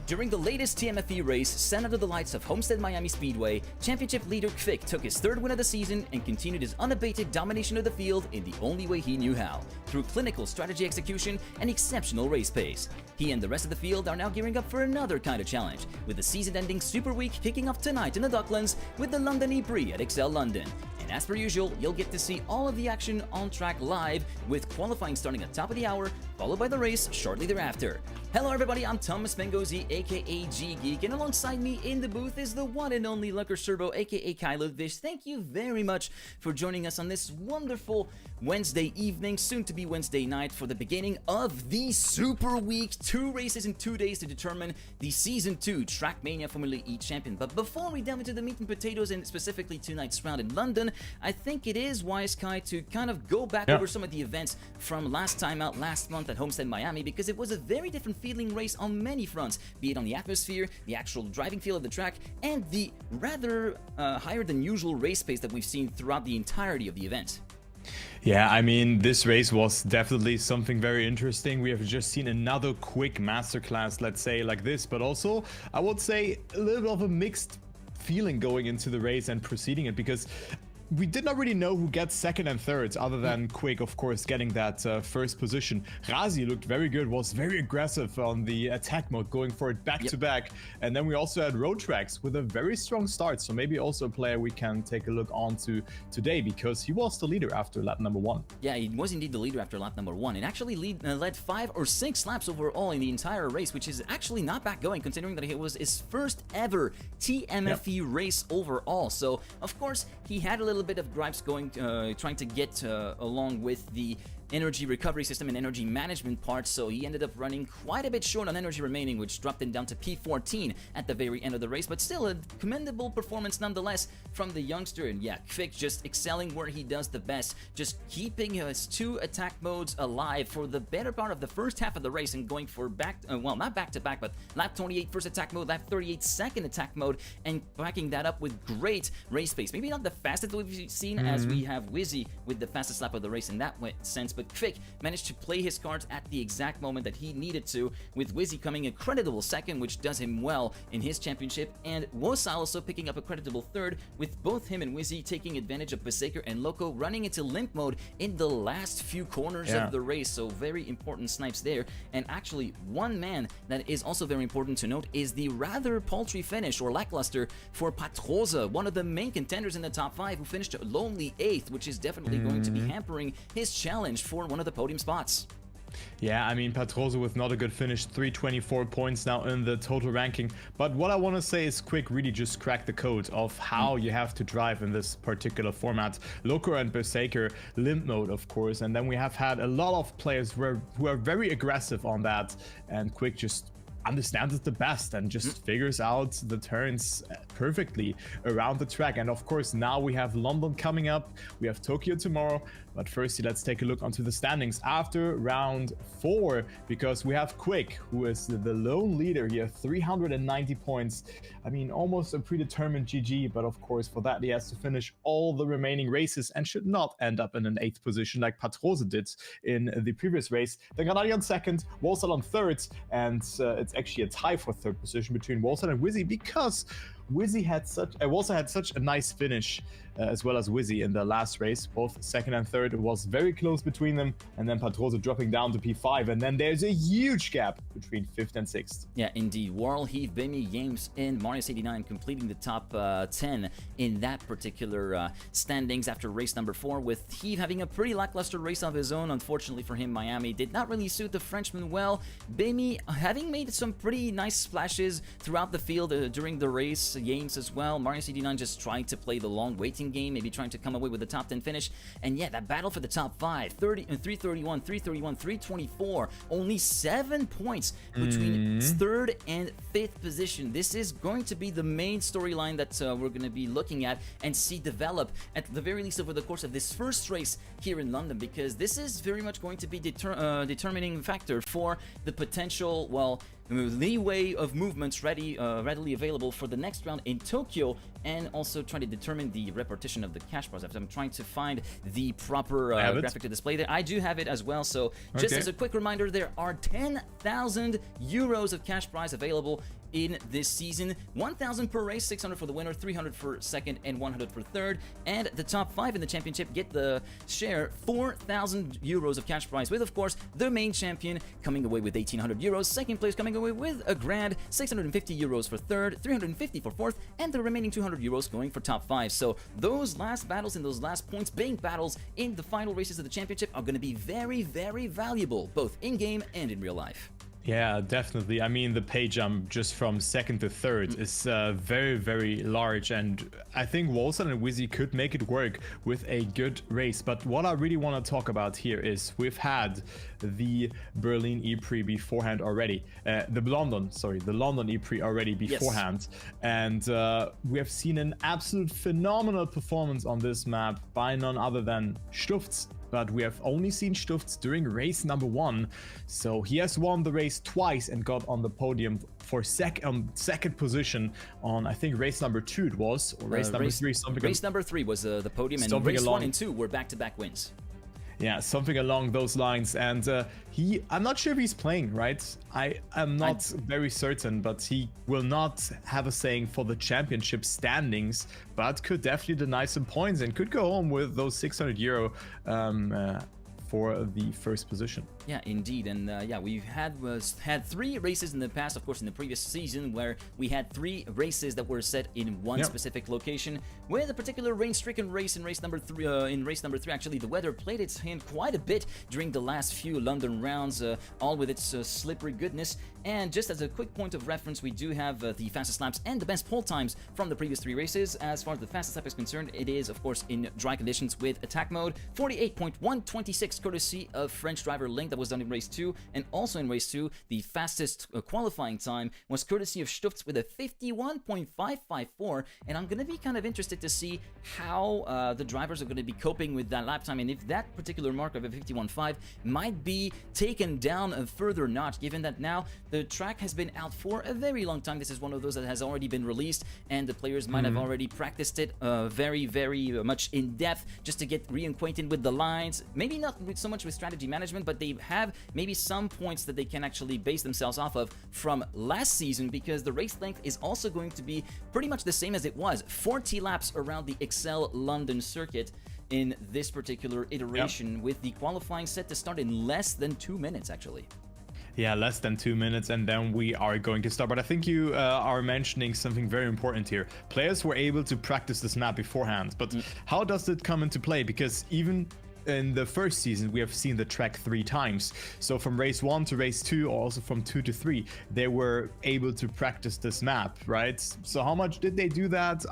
During the latest TMFE race, sent under the lights of Homestead Miami Speedway, championship leader Kvik took his third win of the season and continued his unabated domination of the field in the only way he knew how, through clinical strategy execution and exceptional race pace. He and the rest of the field are now gearing up for another kind of challenge, with the season-ending Super Week kicking off tonight in the Docklands with the London E-Prix at XL London. And as per usual, you'll get to see all of the action on track live, with qualifying starting at the top of the hour, followed by the race shortly thereafter. Hello everybody, I'm Thomas Mengozzi, aka G-Geek, and alongside me in the booth is the one and only Lucker Serbo, aka Kai Ludwig. Thank you very much for joining us on this wonderful Wednesday evening, soon to be Wednesday night, for the beginning of the Super Week. 2 races in 2 days to determine the Season 2 Trackmania Formula E champion. But before we delve into the meat and potatoes, and specifically tonight's round in London, I think it is wise, Kai, to kind of go back over some of the events from last time out last month at Homestead Miami, because it was a very different feeling race on many fronts, be it on the atmosphere, the actual driving feel of the track, and the rather higher than usual race pace that we've seen throughout the entirety of the event. Yeah, I mean, this race was definitely something very interesting. We have just seen another quick masterclass, let's say, like this, but also, I would say, a little bit of a mixed feeling going into the race and proceeding it, because we did not really know who gets second and third, other than Quick, of course, getting that first position. Razi looked very good, was very aggressive on the attack mode, going for it back to back. And then we also had Road Tracks with a very strong start, so maybe also a player we can take a look on to today, because he was the leader after lap number 1. Yeah, he was indeed the leader after lap number 1, and actually led 5 or 6 laps overall in the entire race, which is actually not bad going, considering that it was his first ever TMFE race overall. So, of course, he had a little bit of gripes going, trying to get along with the energy recovery system and energy management part, so he ended up running quite a bit short on energy remaining, which dropped him down to P14 at the very end of the race, but still a commendable performance nonetheless from the youngster. And yeah, Kvik just excelling where he does the best, just keeping his 2 attack modes alive for the better part of the first half of the race, and going for well, not back to back, but lap 28 first attack mode, lap 38 second attack mode, and backing that up with great race pace. Maybe not the fastest we've seen, as we have Wizzy with the fastest lap of the race in that sense, but Kvik managed to play his cards at the exact moment that he needed to, with Wizzy coming a creditable second, which does him well in his championship, and Wosa also picking up a creditable third, with both him and Wizzy taking advantage of Berserker and Loco running into limp mode in the last few corners of the race, so very important snipes there. And actually, one man that is also very important to note is the rather paltry finish, or lackluster, for Patroza, one of the main contenders in the top 5, who finished lonely 8th, which is definitely going to be hampering his challenge for one of the podium spots. Yeah, I mean, Patroza with not a good finish, 324 points now in the total ranking. But what I want to say is Quick really just cracked the code of how you have to drive in this particular format. Loco and Berserker, limp mode, of course, and then we have had a lot of players who are very aggressive on that, and Quick just understands it the best and just figures out the turns perfectly around the track. And of course, now we have London coming up, we have Tokyo tomorrow, but first let's take a look onto the standings after round 4, because we have Quick, who is the lone leader here, 390 points. I mean, almost a predetermined GG, but of course for that he has to finish all the remaining races and should not end up in an 8th position like Patroza did in the previous race. Then Gennady on 2nd, Wolsal on 3rd, and it's actually a tie for 3rd position between Wolsal and Wizzy, because Wizzy had such a nice finish, as well as Wizzy in the last race. Both 2nd and 3rd, it was very close between them, and then Patroza dropping down to P5, and then there's a huge gap between 5th and 6th. Yeah, indeed. Warl, Heath, Bimi, James, and Marius89 completing the top 10 in that particular standings after race number 4, with Heath having a pretty lackluster race of his own. Unfortunately for him, Miami did not really suit the Frenchman well. Bimi having made some pretty nice splashes throughout the field during the race. James as well. Marius89 just trying to play the long waiting game, maybe trying to come away with the top 10 finish. And yeah, that battle for the top 5, 331, 331, 324, only 7 points between 3rd and 5th position. This is going to be the main storyline that we're going to be looking at and see develop, at the very least over the course of this first race here in London, because this is very much going to be determining factor for the potential, well, leeway of movements readily available for the next round in Tokyo, and also trying to determine the repartition of the cash prize. I'm trying to find the proper graphic to display there. I do have it as well, so just as a quick reminder, there are 10,000 euros of cash prize available in this season. 1,000 per race, 600 for the winner, 300 for second, and 100 for third. And the top 5 in the championship get the share 4,000 euros of cash prize, with, of course, the main champion coming away with 1,800 euros, second place coming away with a grand, 650 euros for third, 350 for fourth, and the remaining 200 euros going for top 5. So those last battles and those last points bank battles in the final races of the championship are going to be very, very valuable, both in-game and in real life. Yeah, definitely. I mean, the pay jump just from second to third is very, very large, and I think Wolson and Wizzy could make it work with a good race. But what I really want to talk about here is we've had the Berlin E-Prix beforehand already, the London E-Prix already beforehand, and we have seen an absolute phenomenal performance on this map by none other than Stufts. But we have only seen Stufts during race number 1, so he has won the race twice and got on the podium for second position on, I think, race number 2 it was, or race number 3. Race number 3 was the podium, and race 1 and 2 were back-to-back wins. Yeah, something along those lines, and I'm not sure if he's playing, right? I am not very certain, but he will not have a saying for the championship standings, but could definitely deny some points and could go home with those 600 euro for the first position. Yeah, indeed, and yeah, we've had 3 races in the past, of course, in the previous season, where we had 3 races that were set in one specific location. With a particular rain-stricken race in race number 3, actually, the weather played its hand quite a bit during the last few London rounds, all with its slippery goodness. And just as a quick point of reference, we do have the fastest laps and the best pole times from the previous 3 races. As far as the fastest lap is concerned, it is, of course, in dry conditions with attack mode, 48.126, courtesy of French driver Link. That was done in race 2, and also in race 2, the fastest qualifying time was courtesy of Stufts with a 51.554, and I'm going to be kind of interested to see how the drivers are going to be coping with that lap time, and if that particular mark of a 51.5 might be taken down a further notch, given that now the track has been out for a very long time. This is one of those that has already been released, and the players might have already practiced it very, very much in depth, just to get reacquainted with the lines, maybe not so much with strategy management, but they have maybe some points that they can actually base themselves off of from last season, because the race length is also going to be pretty much the same as it was, 40 laps around the Excel London circuit in this particular iteration, with the qualifying set to start in less than 2 minutes, actually. Yeah, less than 2 minutes, and then we are going to start. But I think you are mentioning something very important here. Players were able to practice this map beforehand, but how does it come into play? Because even in the first season, we have seen the track 3 times. So from race 1 to race 2, or also from 2 to 3, they were able to practice this map, right? So how much did they do that?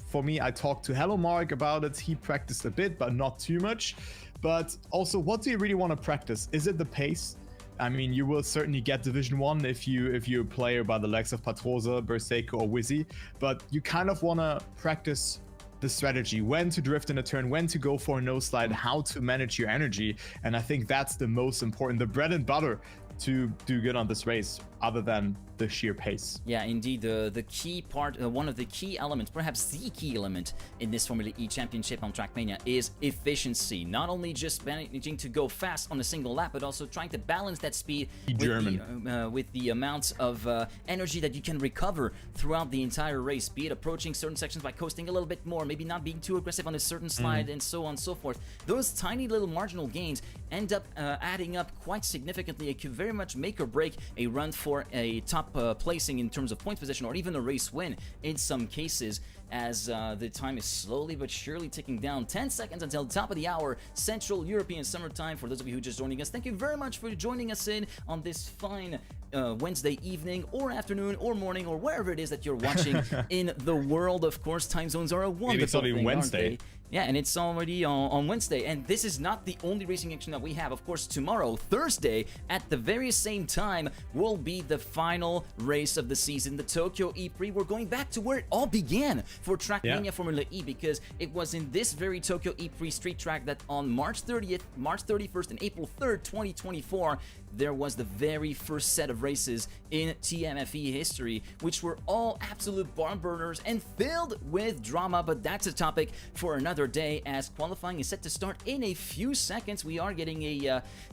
For me, I talked to Hello Mark about it. He practiced a bit, but not too much. But also, what do you really want to practice? Is it the pace? I mean, you will certainly get Division 1 if you're a player by the likes of Patrosa, Berserker, or Wizzy, but you kind of want to practice the strategy, when to drift in a turn, when to go for a no slide, how to manage your energy, and I think that's the most important, the bread and butter to do good on this race, other than the sheer pace. Yeah, indeed, the key part, one of the key elements, perhaps the key element in this Formula E Championship on Trackmania is efficiency. Not only just managing to go fast on a single lap, but also trying to balance that speed with the amount of energy that you can recover throughout the entire race, be it approaching certain sections by coasting a little bit more, maybe not being too aggressive on a certain slide, and so on and so forth. Those tiny little marginal gains end up adding up quite significantly. It could very much make or break a run for a top placing in terms of points position, or even a race win in some cases, as the time is slowly but surely ticking down. 10 seconds until the top of the hour, Central European Summertime. For those of you who are just joining us, thank you very much for joining us in on this fine Wednesday evening or afternoon or morning or wherever it is that you're watching in the world. Of course, time zones are a wonderful thing, Wednesday. aren't they? Yeah, and it's already on Wednesday, and this is not the only racing action that we have. Of course, tomorrow, Thursday, at the very same time, will be the final race of the season, the Tokyo E-Prix. We're going back to where it all began for Trackmania Formula E, because it was in this very Tokyo E-Prix street track that on March 30th, March 31st, and April 3rd, 2024, there was the very first set of races in TMFE history, which were all absolute barn burners and filled with drama, but that's a topic for another day, as qualifying is set to start in a few seconds. We are getting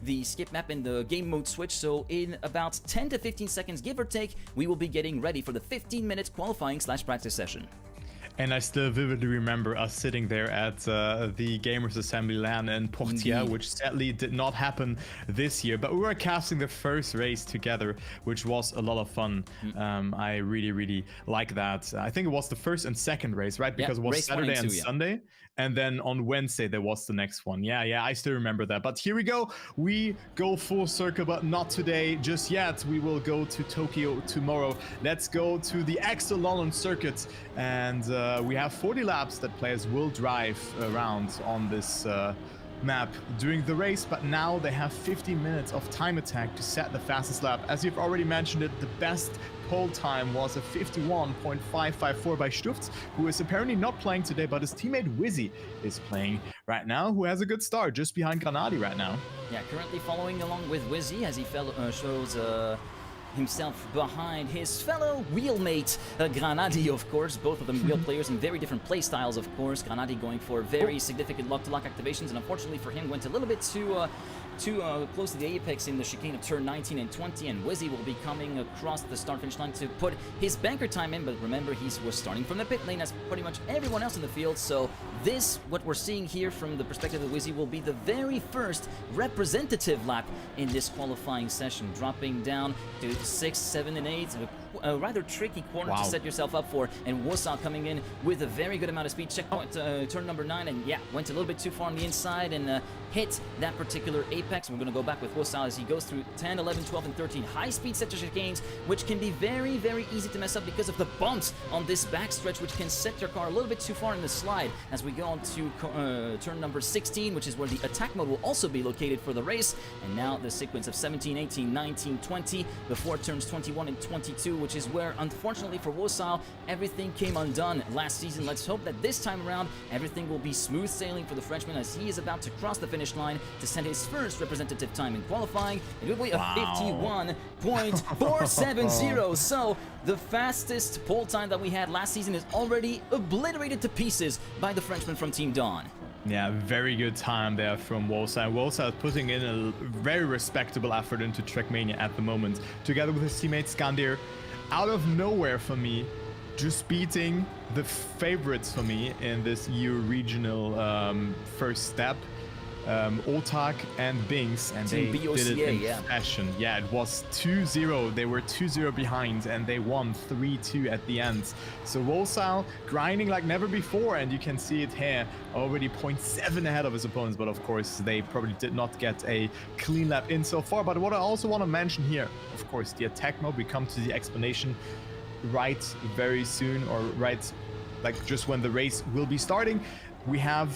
the skip map and the game mode switch, so in about 10 to 15 seconds, give or take, we will be getting ready for the 15-minute qualifying/practice session. And I still vividly remember us sitting there at the Gamers Assembly LAN in Portier, which sadly did not happen this year. But we were casting the first race together, which was a lot of fun. I really, really like that. I think it was the first and second race, right? Because it was Saturday and Sunday. And then on Wednesday, there was the next one. Yeah, I still remember that. But here we go. We go full circle, but not today just yet. We will go to Tokyo tomorrow. Let's go to the London circuit. And we have 40 laps that players will drive around on this map during the race, but now they have 15 minutes of time attack to set the fastest lap. As you've already mentioned it, the best pole time was a 51.554 by Stufts, who is apparently not playing today, but his teammate Wizzy is playing right now, who has a good start just behind Granadi right now. Yeah, currently following along with Wizzy as he shows himself behind his fellow wheelmate Granadi, of course. Both of them real players in very different play styles, of course. Granadi going for very significant lock-to-lock activations, and unfortunately for him went a little bit too close to the apex in the chicane of turn 19 and 20, and Wizzy will be coming across the start-finish line to put his banker time in, but remember, he was starting from the pit lane as pretty much everyone else in the field, so this, what we're seeing here from the perspective of Wizzy, will be the very first representative lap in this qualifying session, dropping down to 6, 7, and 8, a rather tricky corner to set yourself up for, and Warsaw coming in with a very good amount of speed. Checkpoint turn number 9, and yeah, went a little bit too far on the inside and hit that particular apex. We're going to go back with Warsaw as he goes through 10, 11, 12, and 13 high-speed sector chicanes, which can be very, very easy to mess up because of the bumps on this backstretch, which can set your car a little bit too far in the slide. As we go on to turn number 16, which is where the attack mode will also be located for the race, and now the sequence of 17, 18, 19, 20, before turns 21 and 22, which is where, unfortunately for Warsaw, everything came undone last season. Let's hope that this time around, everything will be smooth sailing for the Frenchman as he is about to cross the finish line to send his first representative time in qualifying. It will be a 51.470. So the fastest pole time that we had last season is already obliterated to pieces by the Frenchman from Team Dawn. Yeah, very good time there from Warsaw. Warsaw is putting in a very respectable effort into Trackmania at the moment, together with his teammate Skandir. Out of nowhere for me, just beating the favorites for me in this EU regional first step, Otak and Binks, and they did it in fashion. Yeah, it was 2-0. They were 2-0 behind, and they won 3-2 at the end. So Warsaw grinding like never before, and you can see it here, already 0.7 ahead of his opponents, but of course they probably did not get a clean lap in so far. But what I also want to mention here, of course, the attack mode, we come to the explanation right very soon, or right like just when the race will be starting. We have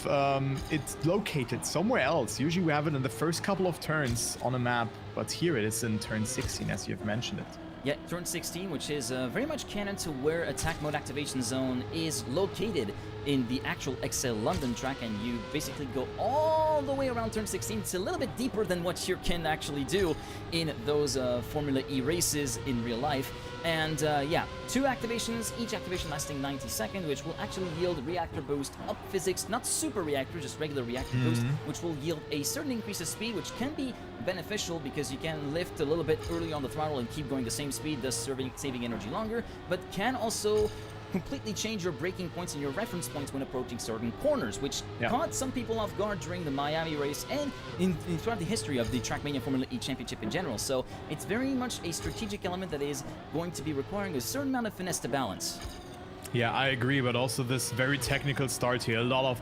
it located somewhere else. Usually we have it in the first couple of turns on a map, but here it is in turn 16, as you've mentioned it. Yeah, turn 16, which is very much canon to where attack mode activation zone is located in the actual London track, and you basically go all the way around turn 16. It's a little bit deeper than what you can actually do in those Formula E races in real life. And yeah, 2 activations, each activation lasting 90 seconds, which will actually yield reactor boost up physics, not super reactor, just regular reactor boost, which will yield a certain increase of speed, which can be beneficial because you can lift a little bit early on the throttle and keep going the same speed, thus saving energy longer, but can also completely change your braking points and your reference points when approaching certain corners, which caught some people off guard during the Miami race and throughout the history of the Trackmania Formula E Championship in general. So it's very much a strategic element that is going to be requiring a certain amount of finesse to balance. Yeah, I agree, but also this very technical start here. A lot of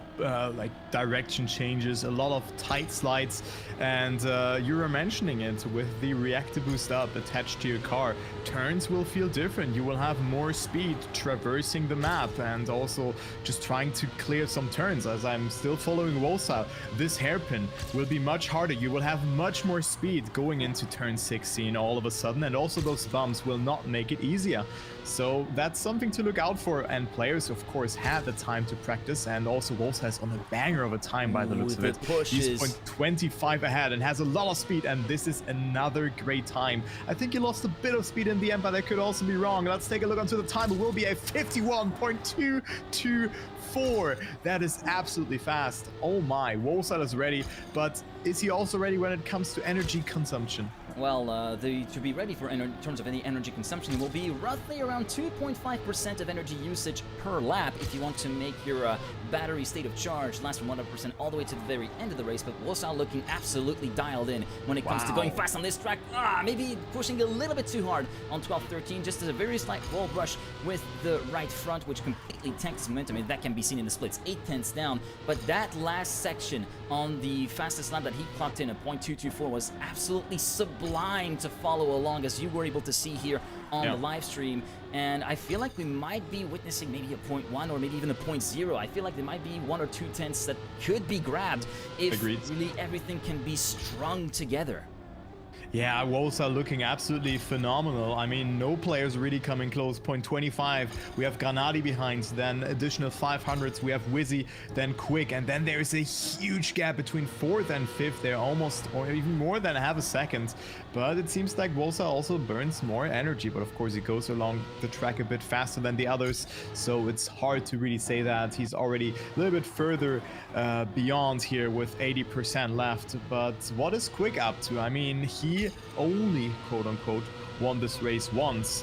like direction changes, a lot of tight slides, and you were mentioning it with the reactor boost up attached to your car. Turns will feel different. You will have more speed traversing the map and also just trying to clear some turns. As I'm still following Wolsa, this hairpin will be much harder. You will have much more speed going into turn 16 all of a sudden, and also those bumps will not make it easier. So that's something to look out for, and players of course had the time to practice, and also Wolves has on a banger of a time by the looks of it. He's 0.25 ahead and has a lot of speed, and this is another great time. I think he lost a bit of speed in the end, but I could also be wrong. Let's take a look onto the time. It will be a 51.224. That is absolutely fast. Oh my, Wolves is ready, but is he also ready when it comes to energy consumption? Well, to be ready for in terms of any energy consumption will be roughly around 2.5% of energy usage per lap if you want to make your battery state of charge last from 100% all the way to the very end of the race. But Wolsa looking absolutely dialed in when it comes to going fast on this track. Maybe pushing a little bit too hard on 12-13, just as a very slight wall brush with the right front, which completely tanks momentum, and that can be seen in the splits. 8/10ths down, but that last section on the fastest lap that he clocked in at 0.224 was absolutely sublime to follow along, as you were able to see here on the live stream. And I feel like we might be witnessing maybe a 0.1 or maybe even a 0.0. I feel like there might be 1 or 2 tenths that could be grabbed if really everything can be strung together. Yeah, Wolsa looking absolutely phenomenal. I mean, no players really coming close. 0.25. We have Granadi behind, then additional 500s. We have Wizzy, then Quick, and then there's a huge gap between 4th and 5th. They're almost, or even more than half a second. But it seems like Wolsa also burns more energy, but of course he goes along the track a bit faster than the others, so it's hard to really say that. He's already a little bit further beyond here with 80% left. But what is Quick up to? I mean, he only quote-unquote won this race once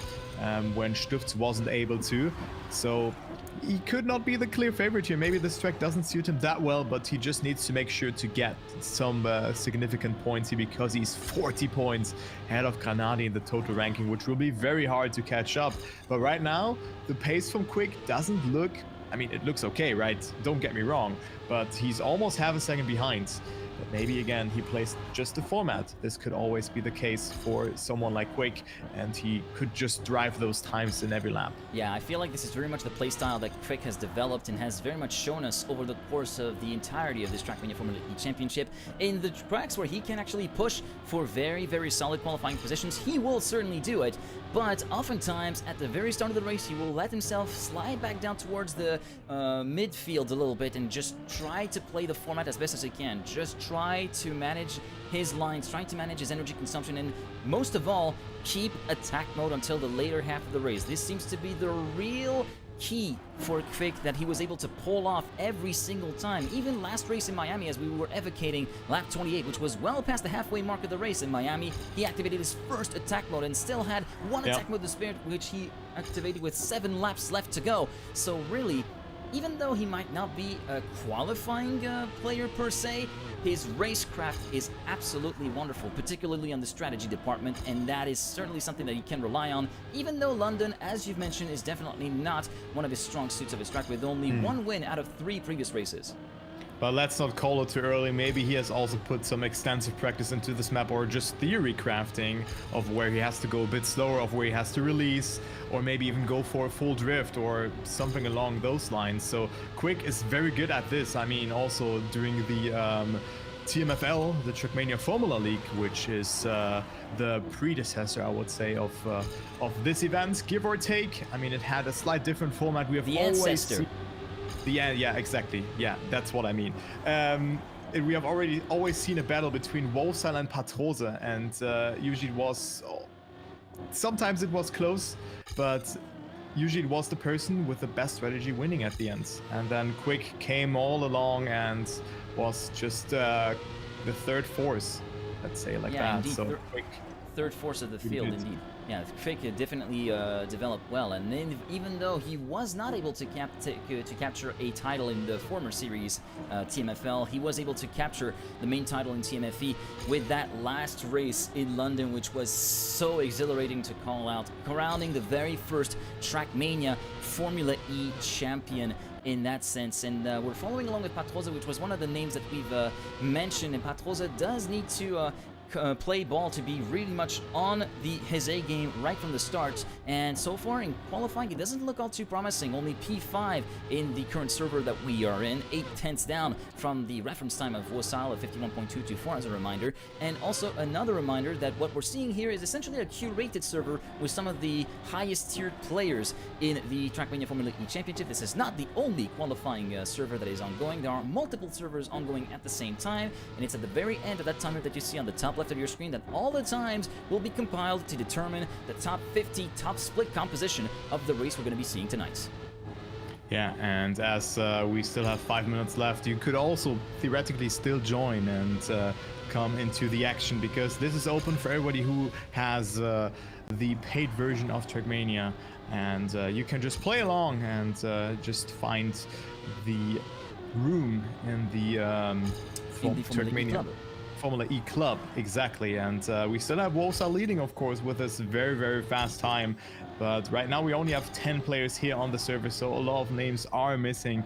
when Stütz wasn't able to, so he could not be the clear favorite here. Maybe this track doesn't suit him that well, but he just needs to make sure to get some significant points here, because he's 40 points ahead of Granadi in the total ranking, which will be very hard to catch up. But right now the pace from Quick doesn't look, I mean, it looks okay, right? Don't get me wrong, but he's almost half a second behind. But maybe again he plays just the format. This could always be the case for someone like Quick, and he could just drive those times in every lap. Yeah, I feel like this is very much the playstyle that Quick has developed and has very much shown us over the course of the entirety of this Trackmania Formula E Championship. In the tracks where he can actually push for very, very solid qualifying positions, he will certainly do it. But oftentimes, at the very start of the race, he will let himself slide back down towards the midfield a little bit and just try to play the format as best as he can. Just try to manage his lines, trying to manage his energy consumption, and most of all, keep attack mode until the later half of the race. This seems to be the real key for Quick that he was able to pull off every single time. Even last race in Miami, as we were evocating lap 28, which was well past the halfway mark of the race in Miami, he activated his first attack mode and still had one attack mode to spare, which he activated with 7 laps left to go. So really, even though he might not be a qualifying player per se, his racecraft is absolutely wonderful, particularly on the strategy department, and that is certainly something that he can rely on, even though London, as you've mentioned, is definitely not one of his strong suits of his track, with only 1 win out of 3 previous races. But let's not call it too early. Maybe he has also put some extensive practice into this map, or just theory crafting of where he has to go a bit slower, of where he has to release, or maybe even go for a full drift or something along those lines. So Quick is very good at this. I mean, also during the TMFL, the Trackmania Formula League, which is the predecessor, I would say, of this event, give or take. I mean, it had a slight different format. We have the always ancestor. Yeah, exactly. Yeah, that's what I mean. We have always seen a battle between Wolfsal and Patrose, and usually it was, sometimes it was close, but usually it was the person with the best strategy winning at the end. And then Quick came all along and was just the third force, let's say, like that. Indeed. So Quick. third force of the Really field, did. indeed. Yeah, Fick definitely developed well, and then, even though he was not able to capture a title in the former series, TMFL, he was able to capture the main title in TMFE with that last race in London, which was so exhilarating to call out, crowning the very first Trackmania Formula E champion in that sense. And we're following along with Patroza, which was one of the names that we've mentioned, and Patroza does need to play ball to be really much on his A game right from the start, and so far in qualifying it doesn't look all too promising. Only P5 in the current server that we are in, 8/10 down from the reference time of Wasile at 51.224 as a reminder. And also another reminder that what we're seeing here is essentially a curated server with some of the highest tiered players in the Trackmania Formula E Championship. This is not the only qualifying server that is ongoing. There are multiple servers ongoing at the same time, and it's at the very end of that timer that you see on the top left of your screen that all the times will be compiled to determine the top 50 top split composition of the race we're going to be seeing tonight. Yeah, and as we still have 5 minutes left, you could also theoretically still join and come into the action, because this is open for everybody who has the paid version of Trackmania, and you can just play along and just find the room in the Trackmania Formula E Club, exactly. And we still have Wosa leading, of course, with this very, very fast time. But right now we only have 10 players here on the server, so a lot of names are missing,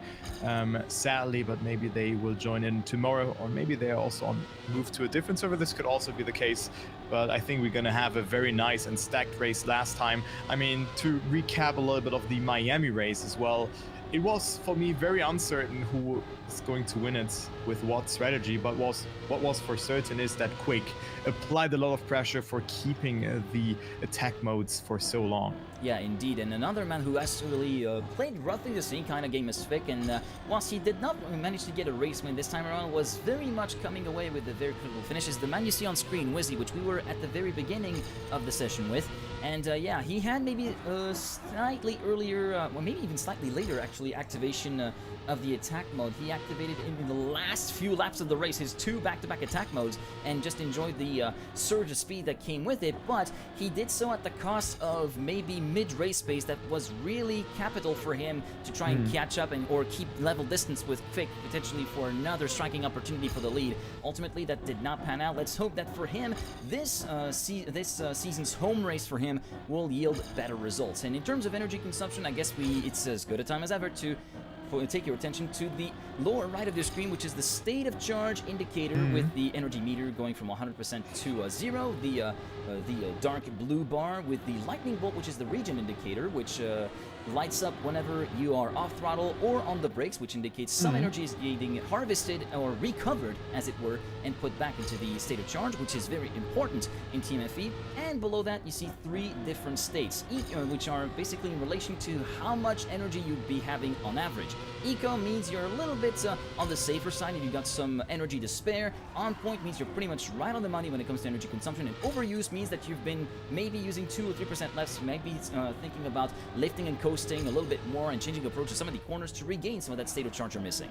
sadly. But maybe they will join in tomorrow, or maybe they are also on move to a different server. This could also be the case. But I think we're gonna have a very nice and stacked race last time. I mean, to recap a little bit of the Miami race as well, it was for me very uncertain who is going to win it with what strategy, but what was for certain is that Quake applied a lot of pressure for keeping the attack modes for so long. Yeah, indeed, and another man who actually played roughly the same kind of game as Fick, and whilst he did not manage to get a race win this time around, was very much coming away with the very critical finishes. The man you see on screen, Wizzy, which we were at the very beginning of the session with, and yeah, he had maybe slightly earlier, well, maybe even slightly later actually, activation of the attack mode. He activated in the last few laps of the race his 2 back-to-back attack modes and just enjoyed the surge of speed that came with it, but he did so at the cost of maybe mid-race pace that was really capital for him to try and catch up or keep level distance with Fick, potentially for another striking opportunity for the lead. Ultimately, that did not pan out. Let's hope that for him, this season's home race for him will yield better results. And in terms of energy consumption, I guess it's as good a time as ever to take your attention to the lower right of your screen, which is the state of charge indicator with the energy meter going from 100% to 0, the dark blue bar with the lightning bolt, which is the regen indicator, which lights up whenever you are off throttle or on the brakes, which indicates some energy is getting harvested or recovered, as it were, and put back into the state of charge, which is very important in TMFE. And below that, you see 3 different states, which are basically in relation to how much energy you'd be having on average. Eco means you're a little bit on the safer side and you got some energy to spare. On point means you're pretty much right on the money when it comes to energy consumption. And overuse means that you've been maybe using 2 or 3% less, maybe thinking about lifting and coasting a little bit more and changing approach to some of the corners to regain some of that state of charge you're missing.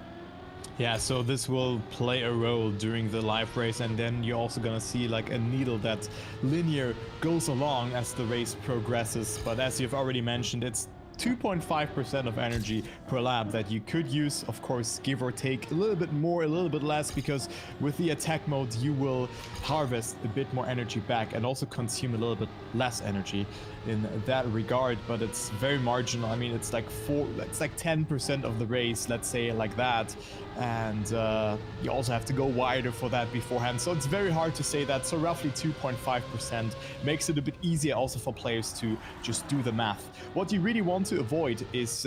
Yeah, so this will play a role during the live race, and then you're also gonna see like a needle that linear goes along as the race progresses. But as you've already mentioned, it's 2.5% of energy per lap that you could use, of course, give or take a little bit more, a little bit less, because with the attack mode you will harvest a bit more energy back and also consume a little bit less energy in that regard, but it's very marginal. I mean, it's like 10% of the race, let's say it like that, and you also have to go wider for that beforehand, so it's very hard to say that. So roughly 2.5% makes it a bit easier also for players to just do the math. What you really want to avoid is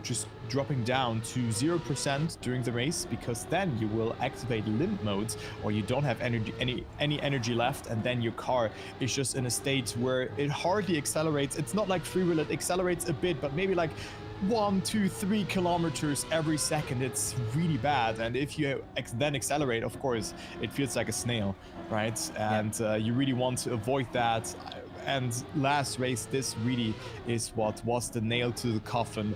just dropping down to 0% during the race, because then you will activate limp modes, or you don't have any energy left, and then your car is just in a state where it hardly accelerates. It's not like freewheel, it accelerates a bit, but maybe like 1, 2, 3 kilometers every second. It's really bad, and if you then accelerate, of course it feels like a snail, right? And you really want to avoid that. And last race, this really is what was the nail to the coffin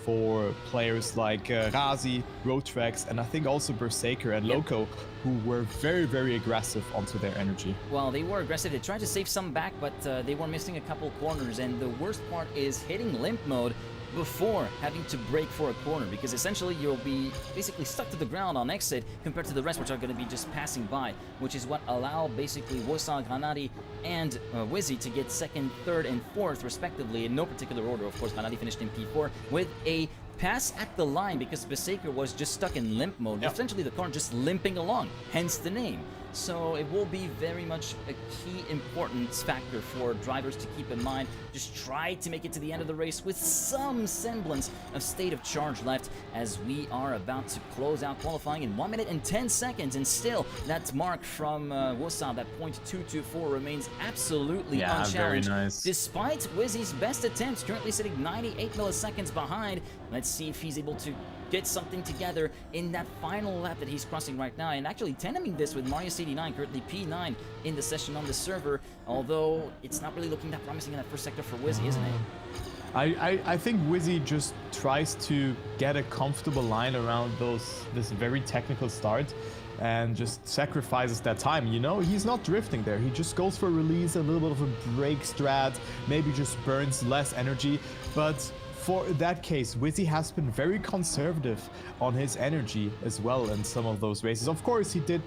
for players like Razi, Roadtrax, and I think also Berserker and Loco, who were very, very aggressive onto their energy. Well, they were aggressive. They tried to save some back, but they were missing a couple corners. And the worst part is hitting limp mode before having to brake for a corner, because essentially you'll be basically stuck to the ground on exit compared to the rest, which are going to be just passing by, which is what allow basically Wosal, Granadi, and Wizzy to get second, third, and fourth respectively in no particular order. Of course, Granadi finished in P4 with a pass at the line because Berserker was just stuck in limp mode. Essentially the car just limping along, hence the name. So it will be very much a key importance factor for drivers to keep in mind. Just try to make it to the end of the race with some semblance of state of charge left, as we are about to close out qualifying in 1 minute and 10 seconds. And still, that mark from Wosal, that .224, remains absolutely unchallenged. Very nice. Despite Wizzy's best attempts, currently sitting 98 milliseconds behind. Let's see if he's able to get something together in that final lap that he's crossing right now, and actually tandeming this with Marius89, currently P9 in the session on the server, although it's not really looking that promising in that first sector for Wizzy, isn't it? I think Wizzy just tries to get a comfortable line around this very technical start and just sacrifices that time. You know, he's not drifting there. He just goes for a release, a little bit of a brake strat, maybe just burns less energy, but for that case, Wizzy has been very conservative on his energy as well in some of those races. Of course, he did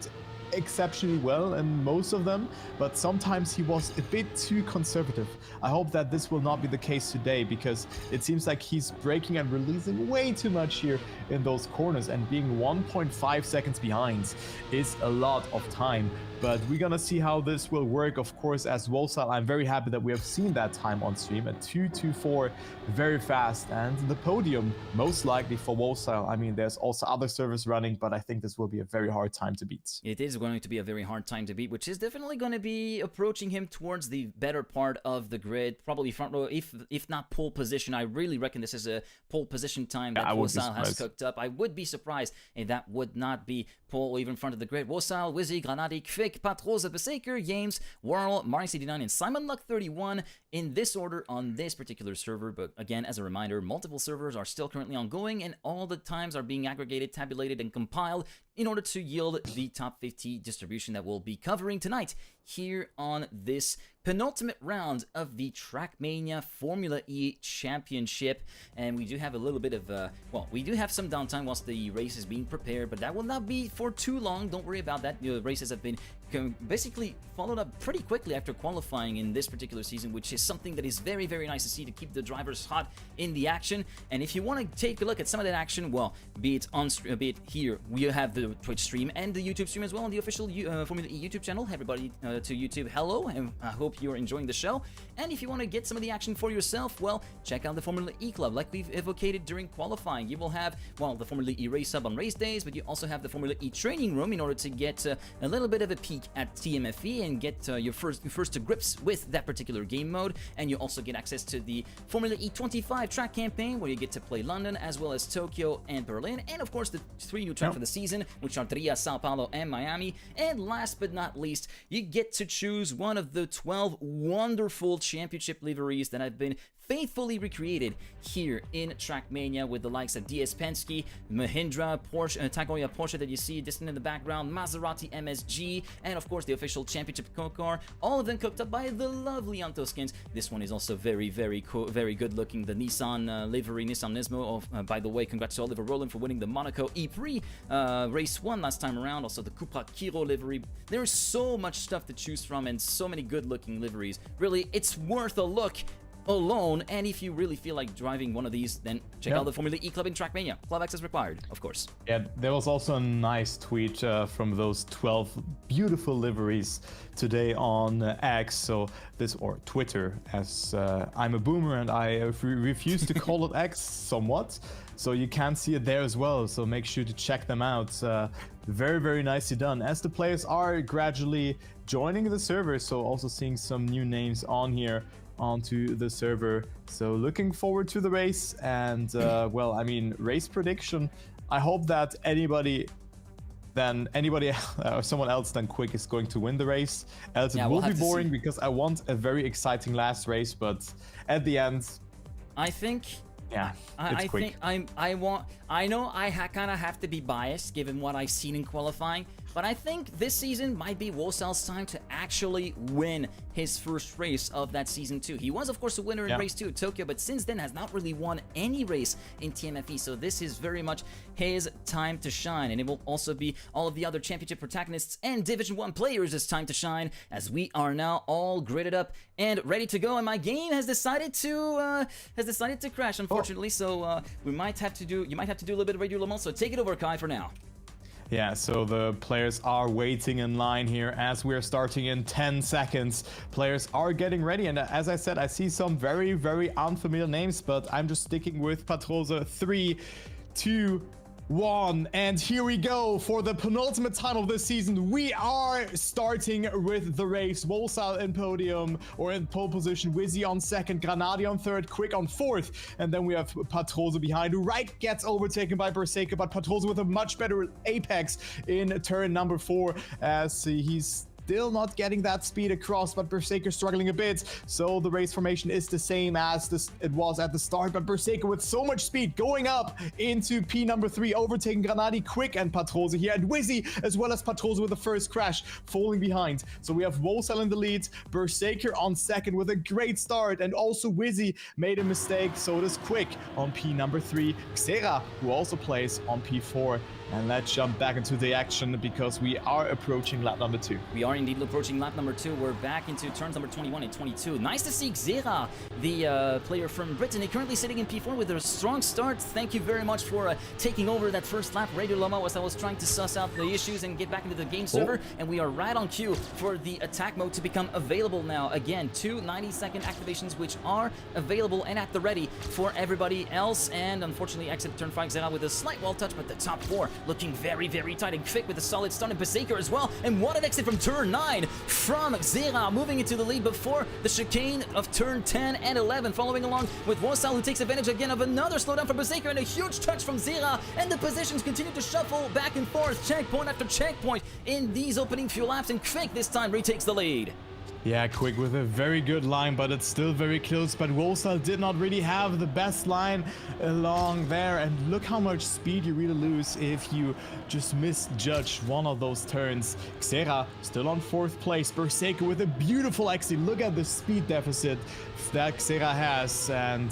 exceptionally well in most of them, but sometimes he was a bit too conservative. I hope that this will not be the case today, because it seems like he's braking and releasing way too much here in those corners, and being 1.5 seconds behind is a lot of time. But we're gonna see how this will work. Of course, as Wosal, I'm very happy that we have seen that time on stream at 2:24, very fast, and the podium most likely for Wosal. I mean, there's also other servers running, but I think this will be a very hard time to beat. It is going to be a very hard time to beat, which is definitely going to be approaching him towards the better part of the grid, probably front row, if not pole position. I really reckon this is a pole position time that Wosal has cooked up. I would be surprised if that would not be pole or even front of the grid. Wosal, Wizzy, Granadi, Kvik, Patroza, Berserker, Yames, Whirl, Marius89, and Simon Luck 31 in this order on this particular server. But again, as a reminder, multiple servers are still currently ongoing, and all the times are being aggregated, tabulated, and compiled in order to yield the top 50 distribution that we'll be covering tonight here on this penultimate round of the Trackmania Formula E Championship. And we do have a little bit of, well, we do have some downtime whilst the race is being prepared, but that will not be for too long. Don't worry about that. The races have been basically followed up pretty quickly after qualifying in this particular season, which is something that is very, very nice to see, to keep the drivers hot in the action. And if you want to take a look at some of that action, well, be it on be it here, we have the Twitch stream and the YouTube stream as well on the official Formula E YouTube channel. Everybody to YouTube, hello, and I hope you're enjoying the show. And if you want to get some of the action for yourself, well, check out the Formula E Club. Like we've evocated during qualifying, you will have, well, the Formula E race hub on race days, but you also have the Formula E training room in order to get a little bit of a peek at TMFE and get your first to grips with that particular game mode. And you also get access to the Formula E25 track campaign, where you get to play London as well as Tokyo and Berlin, and of course the 3 new tracks for the season, which are Trieste, Sao Paulo, and Miami. And last but not least, you get to choose one of the 12 wonderful championship liveries that have been faithfully recreated here in Trackmania, with the likes of DS Penske, Mahindra, Porsche, Tagoya Porsche that you see distant in the background, Maserati MSG, and of course the official championship car. All of them cooked up by the lovely Antoskins. This one is also very, very cool, very good looking. The Nissan livery, Nissan Nismo. By the way, congrats to Oliver Rowland for winning the Monaco E-Prix race 1 last time around. Also the Cupra Kiro livery. There is so much stuff to choose from and so many good looking liveries. Really, it's worth a look alone. And if you really feel like driving one of these, then check out the Formula E Club in Trackmania. Club access required, of course. Yeah, there was also a nice tweet from those 12 beautiful liveries today on X, so this, or Twitter, as I'm a boomer and I refuse to call it X somewhat, so you can see it there as well, so make sure to check them out. Very, very nicely done, as the players are gradually joining the server, so also seeing some new names on here onto the server. So looking forward to the race, and well, I mean, race prediction, I hope that anybody or someone else than Quick is going to win the race, else it will be boring, because I want a very exciting last race. But at the end, I think Yeah, it's I quick. think I know I kind of have to be biased given what I've seen in qualifying, but I think this season might be Wosal's time to actually win his first race of that season 2. He was, of course, a winner in race 2 at Tokyo, but since then has not really won any race in TMFE, so this is very much his time to shine, and it will also be all of the other championship protagonists and Division 1 players' time to shine, as we are now all gridded up and ready to go, and my game has decided to crash, unfortunately, so you might have to do a little bit of Radio Le Mans, so take it over, Kai, for now. Yeah, so the players are waiting in line here as we're starting in 10 seconds. Players are getting ready, and as I said, I see some very, very unfamiliar names, but I'm just sticking with Patrose. 3, 2, 1, and here we go for the penultimate time of this season. We are starting with the race. Wolsal in podium, or in pole position, Wizzy on second, Granadi on third, Quick on fourth, and then we have Patrose behind, who gets overtaken by Berserker, but Patrose with a much better apex in turn number 4, as he's still not getting that speed across, but Berserker struggling a bit. So the race formation is the same as it was at the start, but Berserker with so much speed going up into P number 3, overtaking Granadi, Quick, and Patrose here, and Wizzy as well as Patrose with the first crash, falling behind. So we have Wosal in the lead, Berserker on second with a great start, and also Wizzy made a mistake, so does Quick on P number 3, Xera, who also plays on P4. And let's jump back into the action because we are approaching lap number 2. We are indeed approaching lap number 2. We're back into turns number 21 and 22. Nice to see Xera, the player from Brittany, currently sitting in P4 with a strong start. Thank you very much for taking over that first lap. Radio Loma was I was trying to suss out the issues and get back into the game server. And we are right on cue for the attack mode to become available now. Again, 2 90-second activations which are available and at the ready for everybody else. And unfortunately, exit turn 5, Xera with a slight wall touch, but the top 4 looking very, very tight and quick with a solid start, and Berserker as well. And what an exit from turn 9 from Xera, moving into the lead before the chicane of turn 10 and 11, following along with Wosal, who takes advantage again of another slowdown from Berserker and a huge touch from Xera, and the positions continue to shuffle back and forth, checkpoint after checkpoint in these opening few laps, and Quick this time retakes the lead. Yeah, Quick with a very good line, but it's still very close. But Wosal did not really have the best line along there. And look how much speed you really lose if you just misjudge one of those turns. Xera still on 4th place. Berserker with a beautiful exit. Look at the speed deficit that Xera has. And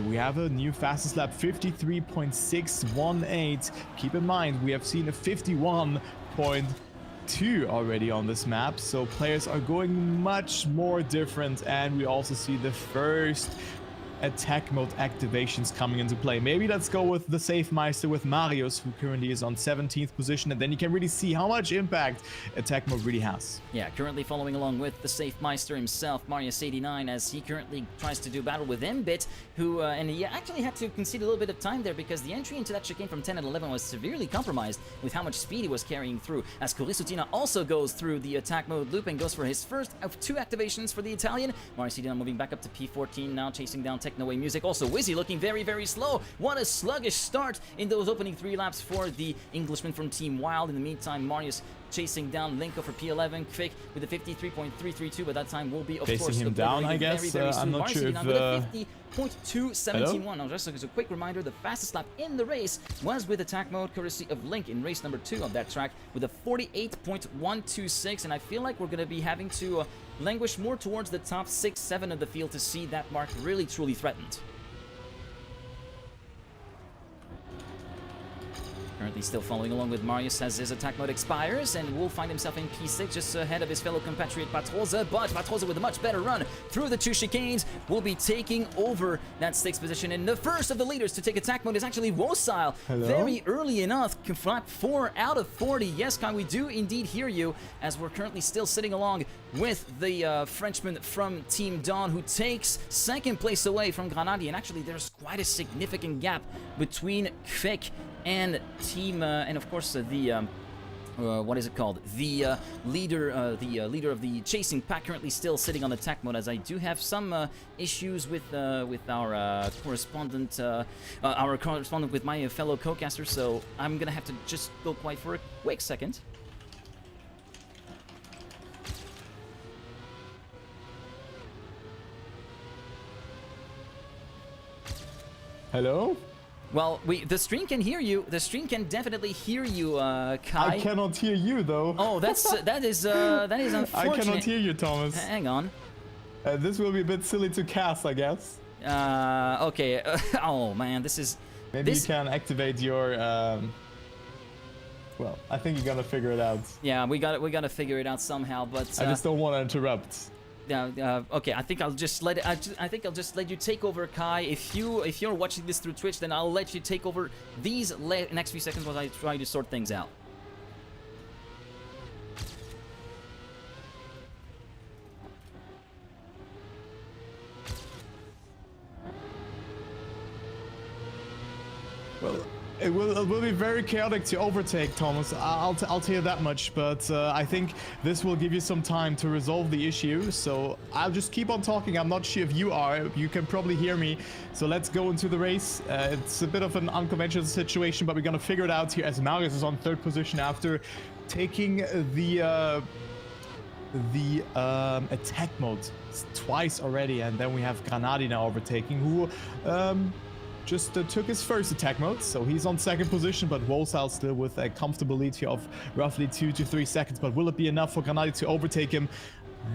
we have a new fastest lap, 53.618. Keep in mind, we have seen a 51.2 already on this map, so players are going much more different, and we also see the first attack mode activations coming into play. Maybe let's go with the Safe Meister with Marius, who currently is on 17th position, and then you can really see how much impact attack mode really has. Yeah, currently following along with the Safe Meister himself, Marius 89, as he currently tries to do battle with Mbit, who, and he actually had to concede a little bit of time there because the entry into that chicane from 10 and 11 was severely compromised with how much speed he was carrying through, as Kurisutina also goes through the attack mode loop and goes for his first of 2 activations for the Italian. Marius 89 moving back up to P14 now, chasing down Technoway Music. Also Wizzy looking very, very slow. What a sluggish start in those opening 3 laps for the Englishman from Team Wild. In the meantime, Marius chasing down Linko for P11, Quick with a 53.332, but that time will be, of course, him down, I guess. Very, very soon. I'm not sure if... with a 50.271. Now, just as a quick reminder, the fastest lap in the race was with attack mode, courtesy of Link in race number 2 of that track with a 48.126, and I feel like we're going to be having to languish more towards the top 6-7 of the field to see that mark really truly threatened. Currently still following along with Marius as his attack mode expires, and will find himself in P6 just ahead of his fellow compatriot Patrosa, but Patrosa with a much better run through the 2 chicanes will be taking over that 6th position, and the first of the leaders to take attack mode is actually Wosal. Very early enough, flap 4 out of 40. Yes, Kai, we do indeed hear you, as we're currently still sitting along with the Frenchman from Team Dawn, who takes 2nd place away from Granadi, and actually there's quite a significant gap between Kvek and team, and of course the what is it called? The leader of the chasing pack, currently still sitting on attack mode. As I do have some issues with our correspondent with my fellow co-caster, so I'm gonna have to just go quiet for a quick second. Hello? Well, the stream can hear you. The stream can definitely hear you, Kai. I cannot hear you though. Oh, that is unfortunate. I cannot hear you, Thomas. Hang on. This will be a bit silly to cast, I guess. Okay. Oh man, this is. Maybe you can activate your. Well, I think you're gonna figure it out. Yeah, we gotta figure it out somehow. But I just don't want to interrupt. Okay, I think I'll just let you take over, Kai. If you're watching this through Twitch, then I'll let you take over these next few seconds while I try to sort things out. Well, it will be very chaotic to overtake, Thomas. I'll tell you that much. But I think this will give you some time to resolve the issue. So I'll just keep on talking. I'm not sure if you are. You can probably hear me. So let's go into the race. It's a bit of an unconventional situation, but we're gonna figure it out here. As Marius is on 3rd position after taking the attack mode twice already, and then we have Granadi now overtaking, who just took his first attack mode, so he's on 2nd position, but Wolsal still with a comfortable lead here of roughly 2 to 3 seconds. But will it be enough for Granadi to overtake him?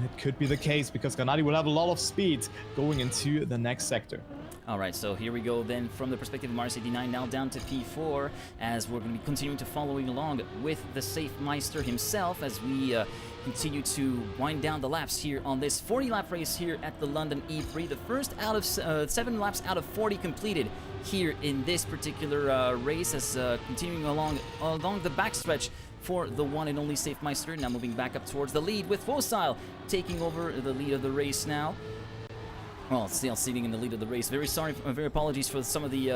It could be the case, because Granadi will have a lot of speed going into the next sector. Alright, so here we go then from the perspective of Mars 89, now down to P4, as we're going to be continuing to following along with the Safe Meister himself as we continue to wind down the laps here on this 40-lap race here at the London E-Prix. The first out of 7 laps out of 40 completed here in this particular race, as continuing along the backstretch for the one and only Safe Meister. Now moving back up towards the lead with Fosile taking over the lead of the race now. Well, still sitting in the lead of the race. Very sorry, very apologies for some of the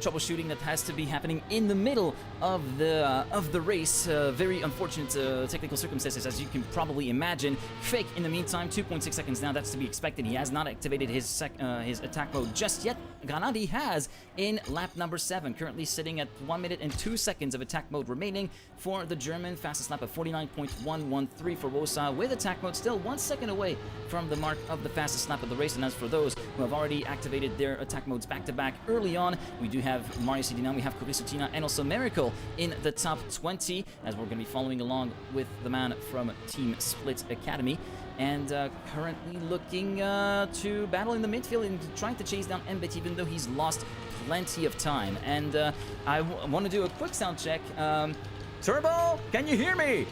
troubleshooting that has to be happening in the middle of the race. Very unfortunate technical circumstances, as you can probably imagine. Fake, in the meantime, 2.6 seconds now. That's to be expected. He has not activated his attack mode just yet. Granadi has in lap number 7, currently sitting at 1 minute and 2 seconds of attack mode remaining for the German. Fastest lap of 49.113 for Wosai, with attack mode still 1 second away from the mark of the fastest lap of the race. And as for those who have already activated their attack modes back-to-back early on, we do have Mario CD9, we have Kurisutina, and also Miracle in the top 20, as we're going to be following along with the man from Team Split Academy. And currently looking to battle in the midfield and trying to chase down Mbet, even though he's lost plenty of time. And I want to do a quick sound check. Turbo, can you hear me?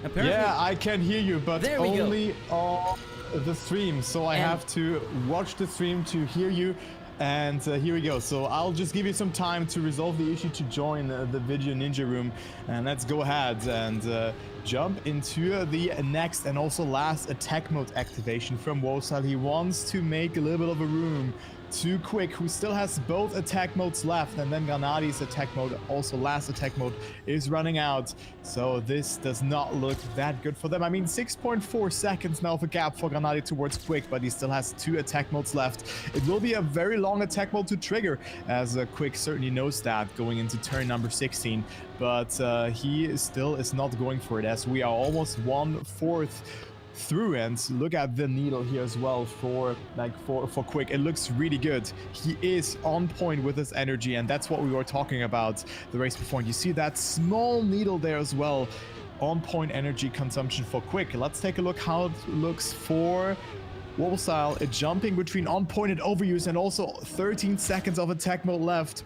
Apparently, yeah, I can hear you, but only on the stream. So I have to watch the stream to hear you. And here we go. So I'll just give you some time to resolve the issue to join the Video Ninja room. And let's go ahead and jump into the next and also last attack mode activation from Wosal. He wants to make a little bit of a room to Quick, who still has both attack modes left, and then Granadi's attack mode, also last attack mode, is running out. So this does not look that good for them. I mean, 6.4 seconds now of a gap for Granadi towards Quick, but he still has 2 attack modes left. It will be a very long attack mode to trigger, as Quick certainly knows that going into turn number 16. But he still is not going for it, as we are almost 1/4 through. And look at the needle here as well for Quick. It looks really good. He is on point with his energy, and that's what we were talking about the race before. And you see that small needle there as well. On point energy consumption for Quick. Let's take a look how it looks for Wosal. Jumping between on point and overuse, and also 13 seconds of attack mode left.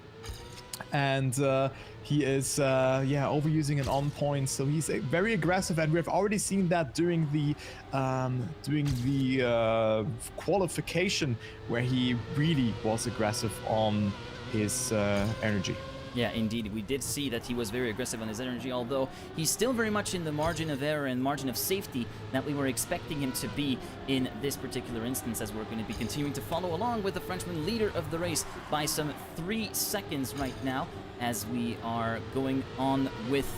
And he is overusing an on point, so he's very aggressive, and we've already seen that during the qualification, where he really was aggressive on his energy. Yeah, indeed. We did see that he was very aggressive on his energy, although he's still very much in the margin of error and margin of safety that we were expecting him to be in this particular instance, as we're going to be continuing to follow along with the Frenchman leader of the race by some 3 seconds right now, as we are going on with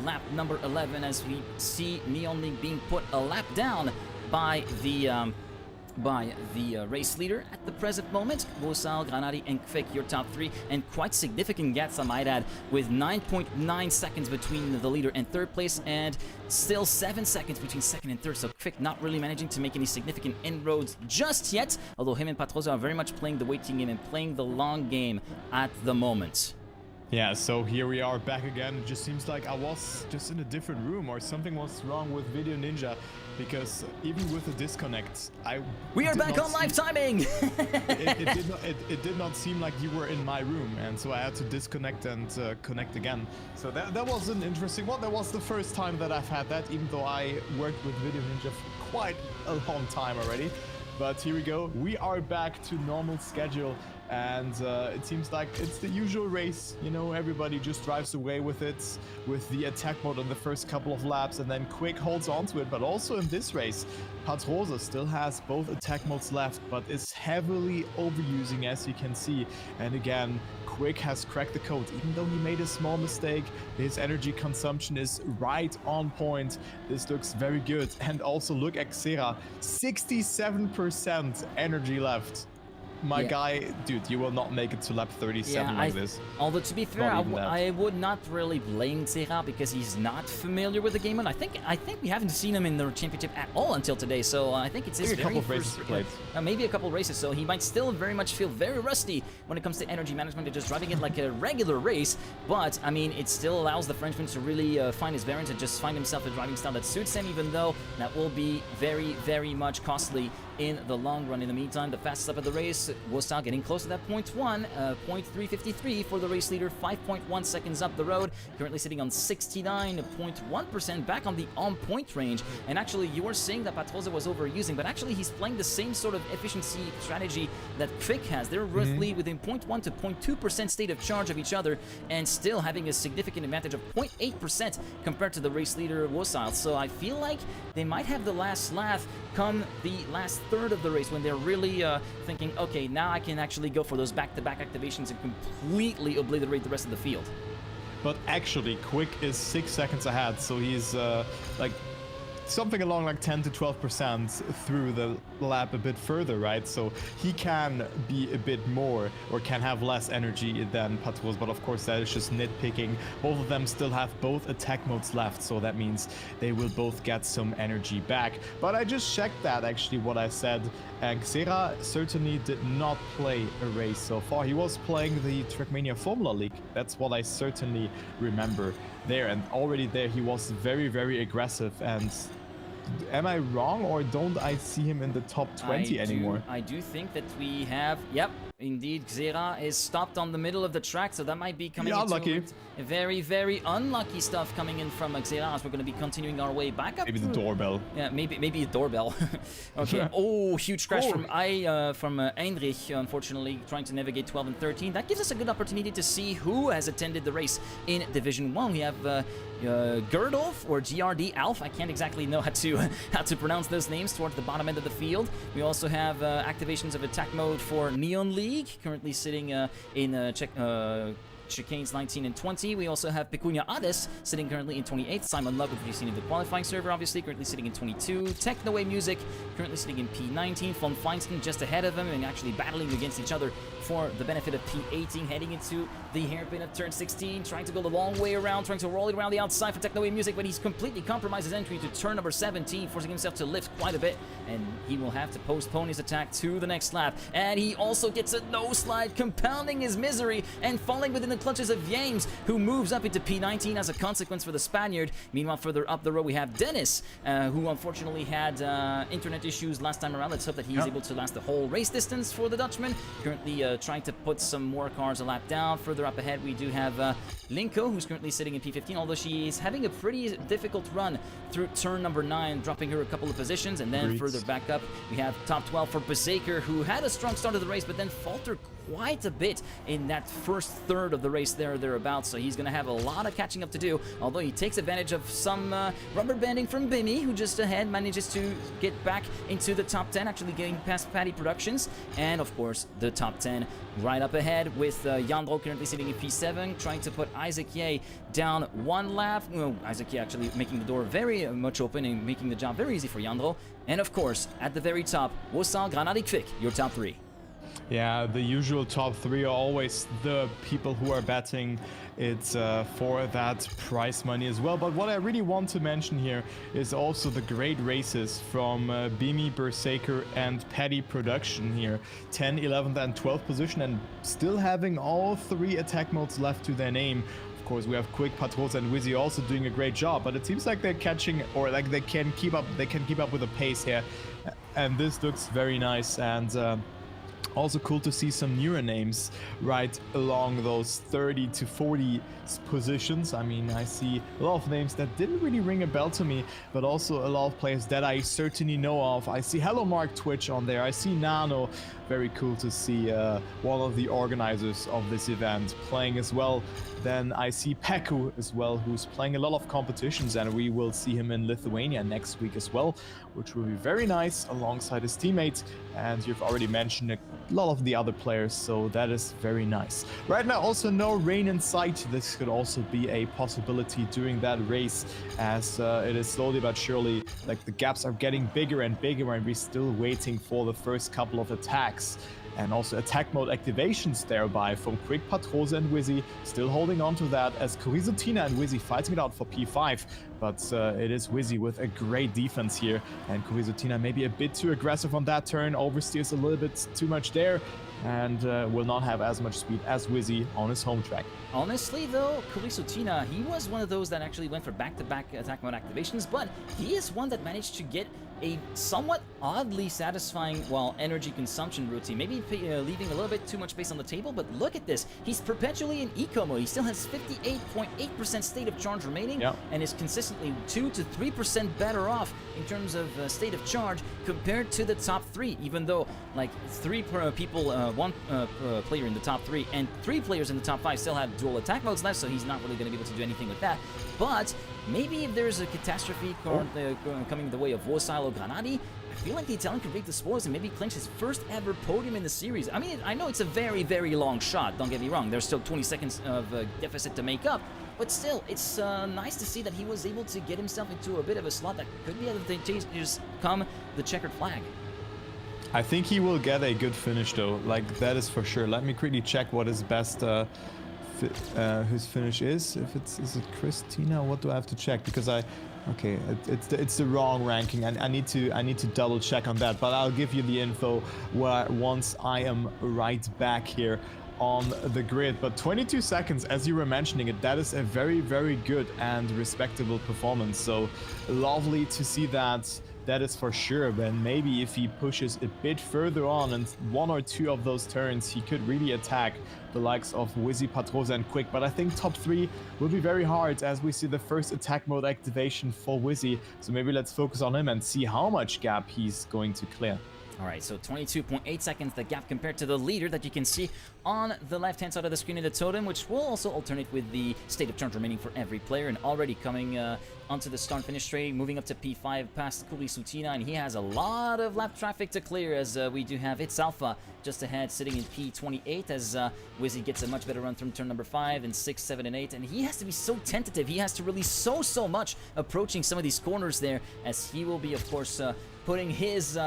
lap number 11, as we see Neon League being put a lap down by the by the race leader at the present moment. Vosal, Granadi, and Kvik, your top three, and quite significant gaps, I might add, with 9.9 seconds between the leader and third place, and still 7 seconds between second and third. So Kvik not really managing to make any significant inroads just yet, although him and Patroza are very much playing the waiting game and playing the long game at the moment. Yeah, so here we are back again. It just seems like I was just in a different room, or something was wrong with Video Ninja, because even with the disconnect, we are back on live timing. it did not seem like you were in my room, and so I had to disconnect and connect again. So that was an interesting one. That was the first time that I've had that, even though I worked with Video Ninja for quite a long time already. But here we go. We are back to normal schedule. And it seems like it's the usual race, you know, everybody just drives away with it, with the attack mode on the first couple of laps, and then Kvik holds on to it. But also in this race, Patroza still has both attack modes left, but is heavily overusing, as you can see. And again, Kvik has cracked the code. Even though he made a small mistake, his energy consumption is right on point. This looks very good. And also look at Xera, 67% energy left. My guy, dude, you will not make it to lap 37 like this. Although, to be fair, I would not really blame Xera because he's not familiar with the game, and I think we haven't seen him in the championship at all until today. So I think it's his very couple of races played. Maybe a couple of races. So he might still very much feel very rusty when it comes to energy management and just driving it like a regular race. But I mean, it still allows the Frenchman to really find his bearings and just find himself a driving style that suits him. Even though that will be very, very much costly in the long run. In the meantime, the fastest lap of the race, Vosal getting close to that point 0.353 for the race leader, 5.1 seconds up the road, currently sitting on 69.1%, back on the on-point range. And actually, you were saying that Patroza was overusing, but actually he's playing the same sort of efficiency strategy that Kvik has. They're roughly within 0.1 to 0.2% state of charge of each other, and still having a significant advantage of 0.8% compared to the race leader Vosal. So I feel like they might have the last laugh come the last third of the race, when they're really thinking, okay, now I can actually go for those back-to-back activations and completely obliterate the rest of the field. But actually, Kvik is 6 seconds ahead, so he's like something along like 10 to 12% through the lap a bit further, right? So he can be a bit more, or can have less energy than Patroza, but of course that is just nitpicking. Both of them still have both attack modes left, so that means they will both get some energy back. But I just checked that, actually, what I said, and Xera certainly did not play a race so far. He was playing the Trackmania Formula League. That's what I certainly remember there, and already there he was very, very aggressive. And am I wrong, or don't I see him in the top 20 anymore? I do think that we have, yep, indeed, Xera is stopped on the middle of the track, so that might be coming into unlucky. Very, very unlucky stuff coming in from Xera, as we're going to be continuing our way back up. Maybe the doorbell. Yeah, maybe a doorbell. Okay. Oh, huge crash from Heinrich, unfortunately, trying to navigate 12 and 13. That gives us a good opportunity to see who has attended the race in Division 1. We have Gerdolf, or GRD Alf. I can't exactly know how to pronounce those names, towards the bottom end of the field. We also have activations of attack mode for Neon League, currently sitting in Chicanes 19 and 20. We also have Pecunia Ades sitting currently in 28th. Simon Love, which we've seen in the qualifying server, obviously, currently sitting in 22. Technoway Music currently sitting in P19. Von Feinstein just ahead of him and actually battling against each other for the benefit of P18, heading into the hairpin of turn 16, trying to go the long way around, trying to roll it around the outside for Technoway Music, but he's completely compromised his entry to turn number 17, forcing himself to lift quite a bit, and he will have to postpone his attack to the next lap. And he also gets a no slide, compounding his misery and falling within the clutches of James, who moves up into P19 as a consequence for the Spaniard. Meanwhile, further up the road, we have Dennis, who unfortunately had internet issues last time around. Let's hope that he's able to last the whole race distance for the Dutchman. Currently trying to put some more cars a lap down. Further up ahead, we do have Linko, who's currently sitting in P15, although she is having a pretty difficult run through turn number 9, dropping her a couple of positions. And then further back up, we have top 12 for Besaker, who had a strong start of the race, but then faltered quite a bit in that first third of the race thereabouts, so he's going to have a lot of catching up to do, although he takes advantage of some rubber banding from Bimmy, who just ahead manages to get back into the top 10, actually getting past Paddy Productions, and of course the top 10 right up ahead with Yandro currently sitting in P7, trying to put Isaac Ye down one lap. Well, Isaac Ye actually making the door very much open and making the job very easy for Yandro. And of course, at the very top, Wosal, Granadi, Kvik, your top 3. Yeah, the usual top 3 are always the people who are betting it's for that prize money as well. But what I really want to mention here is also the great races from Bimi, Berserker and Paddy Production here. 10, 11th and 12th position, and still having all 3 attack modes left to their name. Of course, we have Quick, Patrols and Wizzy also doing a great job, but it seems like they're catching, or like they can keep up with the pace here. And this looks very nice, and also cool to see some newer names right along those 30 to 40 positions. I mean, I see a lot of names that didn't really ring a bell to me, but also a lot of players that I certainly know of. I see Hello Mark Twitch on there. I see Nano. Very cool to see one of the organizers of this event playing as well. Then I see Peku as well, who's playing a lot of competitions, and we will see him in Lithuania next week as well, which will be very nice alongside his teammates. And you've already mentioned a lot of the other players, so that is very nice. Right now, also no rain in sight. This could also be a possibility during that race, as it is slowly but surely, like, the gaps are getting bigger and bigger, and we're still waiting for the first couple of attacks. And also attack mode activations thereby from Quick, Patrose and Wizzy, still holding on to that as Kurizotina and Wizzy fighting it out for P5. But it is Wizzy with a great defense here, and Kurizotina maybe a bit too aggressive on that turn, oversteers a little bit too much there, and will not have as much speed as Wizzy on his home track. Honestly though, Kurizotina, he was one of those that actually went for back-to-back attack mode activations, but he is one that managed to get a somewhat oddly satisfying, well, energy consumption routine. Maybe leaving a little bit too much space on the table, but look at this. He's perpetually in eco mode. He still has 58.8% state of charge remaining, and is consistently 2 to 3% better off in terms of state of charge compared to the top 3, even though like 3 people, 1 player in the top 3 and 3 players in the top 5 still have dual attack modes left, so he's not really going to be able to do anything with that. But maybe if there's a catastrophe coming the way of Wosal or Granadi, I feel like the Italian could reap the spoils and maybe clinch his first ever podium in the series. I mean, I know it's a very, very long shot, don't get me wrong. There's still 20 seconds of deficit to make up, but still, it's nice to see that he was able to get himself into a bit of a slot that could be advantageous come the checkered flag. I think he will get a good finish though, like that is for sure. Let me quickly check what his best his finish is. If is it Christina? What do I have to check? Because okay, it's the wrong ranking, and I need to double check on that. But I'll give you the info once I am right back here on the grid. But 22 seconds, as you were mentioning it, that is a very, very good and respectable performance. So lovely to see that. That is for sure. But maybe if he pushes a bit further on and 1 or 2 of those turns, he could really attack the likes of Wizzy, Patrosa and Quick. But I think top 3 will be very hard, as we see the first attack mode activation for Wizzy. So maybe let's focus on him and see how much gap he's going to clear. Alright, so 22.8 seconds, the gap compared to the leader that you can see on the left-hand side of the screen in the totem, which will also alternate with the state of charge remaining for every player, and already coming onto the start-finish straight, moving up to P5 past Kurizotina, and he has a lot of lap traffic to clear, as we do have It's Alpha just ahead, sitting in P28, as Wizzy gets a much better run from turn number 5 and 6, 7, and 8, and he has to be so tentative. He has to release so much approaching some of these corners there, as he will be, of course, putting his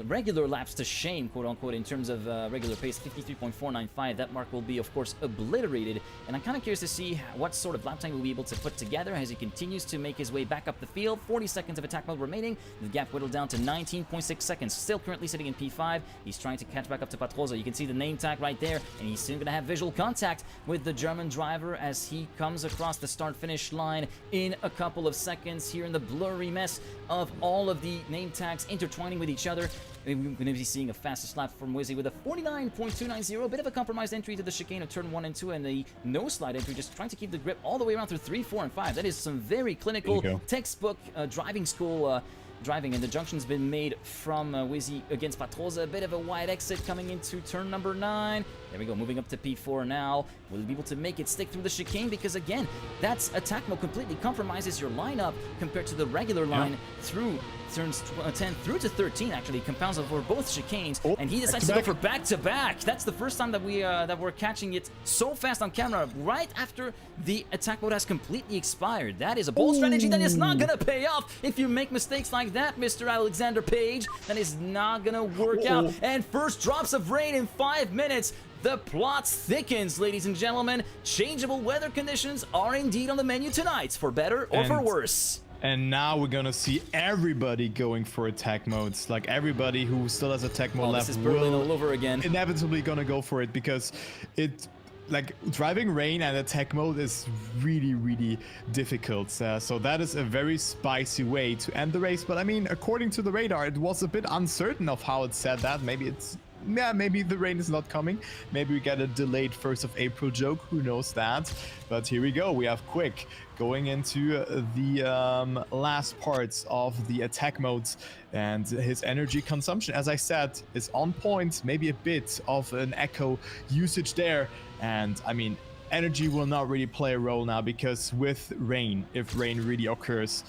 regular laps to shame, quote-unquote, in terms of regular pace, 53.495. That mark will be, of course, obliterated, and I'm kind of curious to see what sort of lap time we'll be able to put together as he continues to make his way back up the field. 40 seconds of attack mode remaining, the gap whittled down to 19.6 seconds, still currently sitting in P5. He's trying to catch back up to Patrosa. You can see the name tag right there, and he's soon going to have visual contact with the German driver as he comes across the start-finish line in a couple of seconds here in the blurry mess of all of the name tags intertwining with each other. We're going to be seeing a fastest lap from Wizzy with a 49.290, a bit of a compromised entry to the chicane of turn 1 and 2, and the no-slide entry, just trying to keep the grip all the way around through 3, 4, and 5. That is some very clinical, textbook driving school driving, and the junction's been made from Wizzy against Patroza. A bit of a wide exit coming into turn number 9. There we go, moving up to P4 now. Will he be able to make it stick through the chicane? Because again, that's attack mode completely compromises your lineup compared to the regular line through turns 10 through to 13. Actually, compounds over both chicanes, and he decides to go for back-to-back. That's the first time that we're catching it so fast on camera, right after the attack mode has completely expired. That is a bold strategy that is not gonna pay off if you make mistakes like that, Mr. Alexander Page. That is not gonna work out. And first drops of rain in 5 minutes. The plot thickens, ladies and gentlemen. Changeable weather conditions are indeed on the menu tonight, for better or for worse. And now we're gonna see everybody going for attack modes. Like everybody who still has attack mode left this is Berlin all over again. Inevitably gonna go for it, because it, like, driving rain and attack mode is really, really difficult. So that is a very spicy way to end the race. But I mean, according to the radar, it was a bit uncertain of how it said that. Maybe it's, yeah, maybe the rain is not coming. Maybe we get a delayed 1st of April joke. Who knows that? But here we go. We have Quick going into the last parts of the attack modes, and his energy consumption, as I said, is on point. Maybe a bit of an echo usage there. And I mean, energy will not really play a role now, because with rain, if rain really occurs,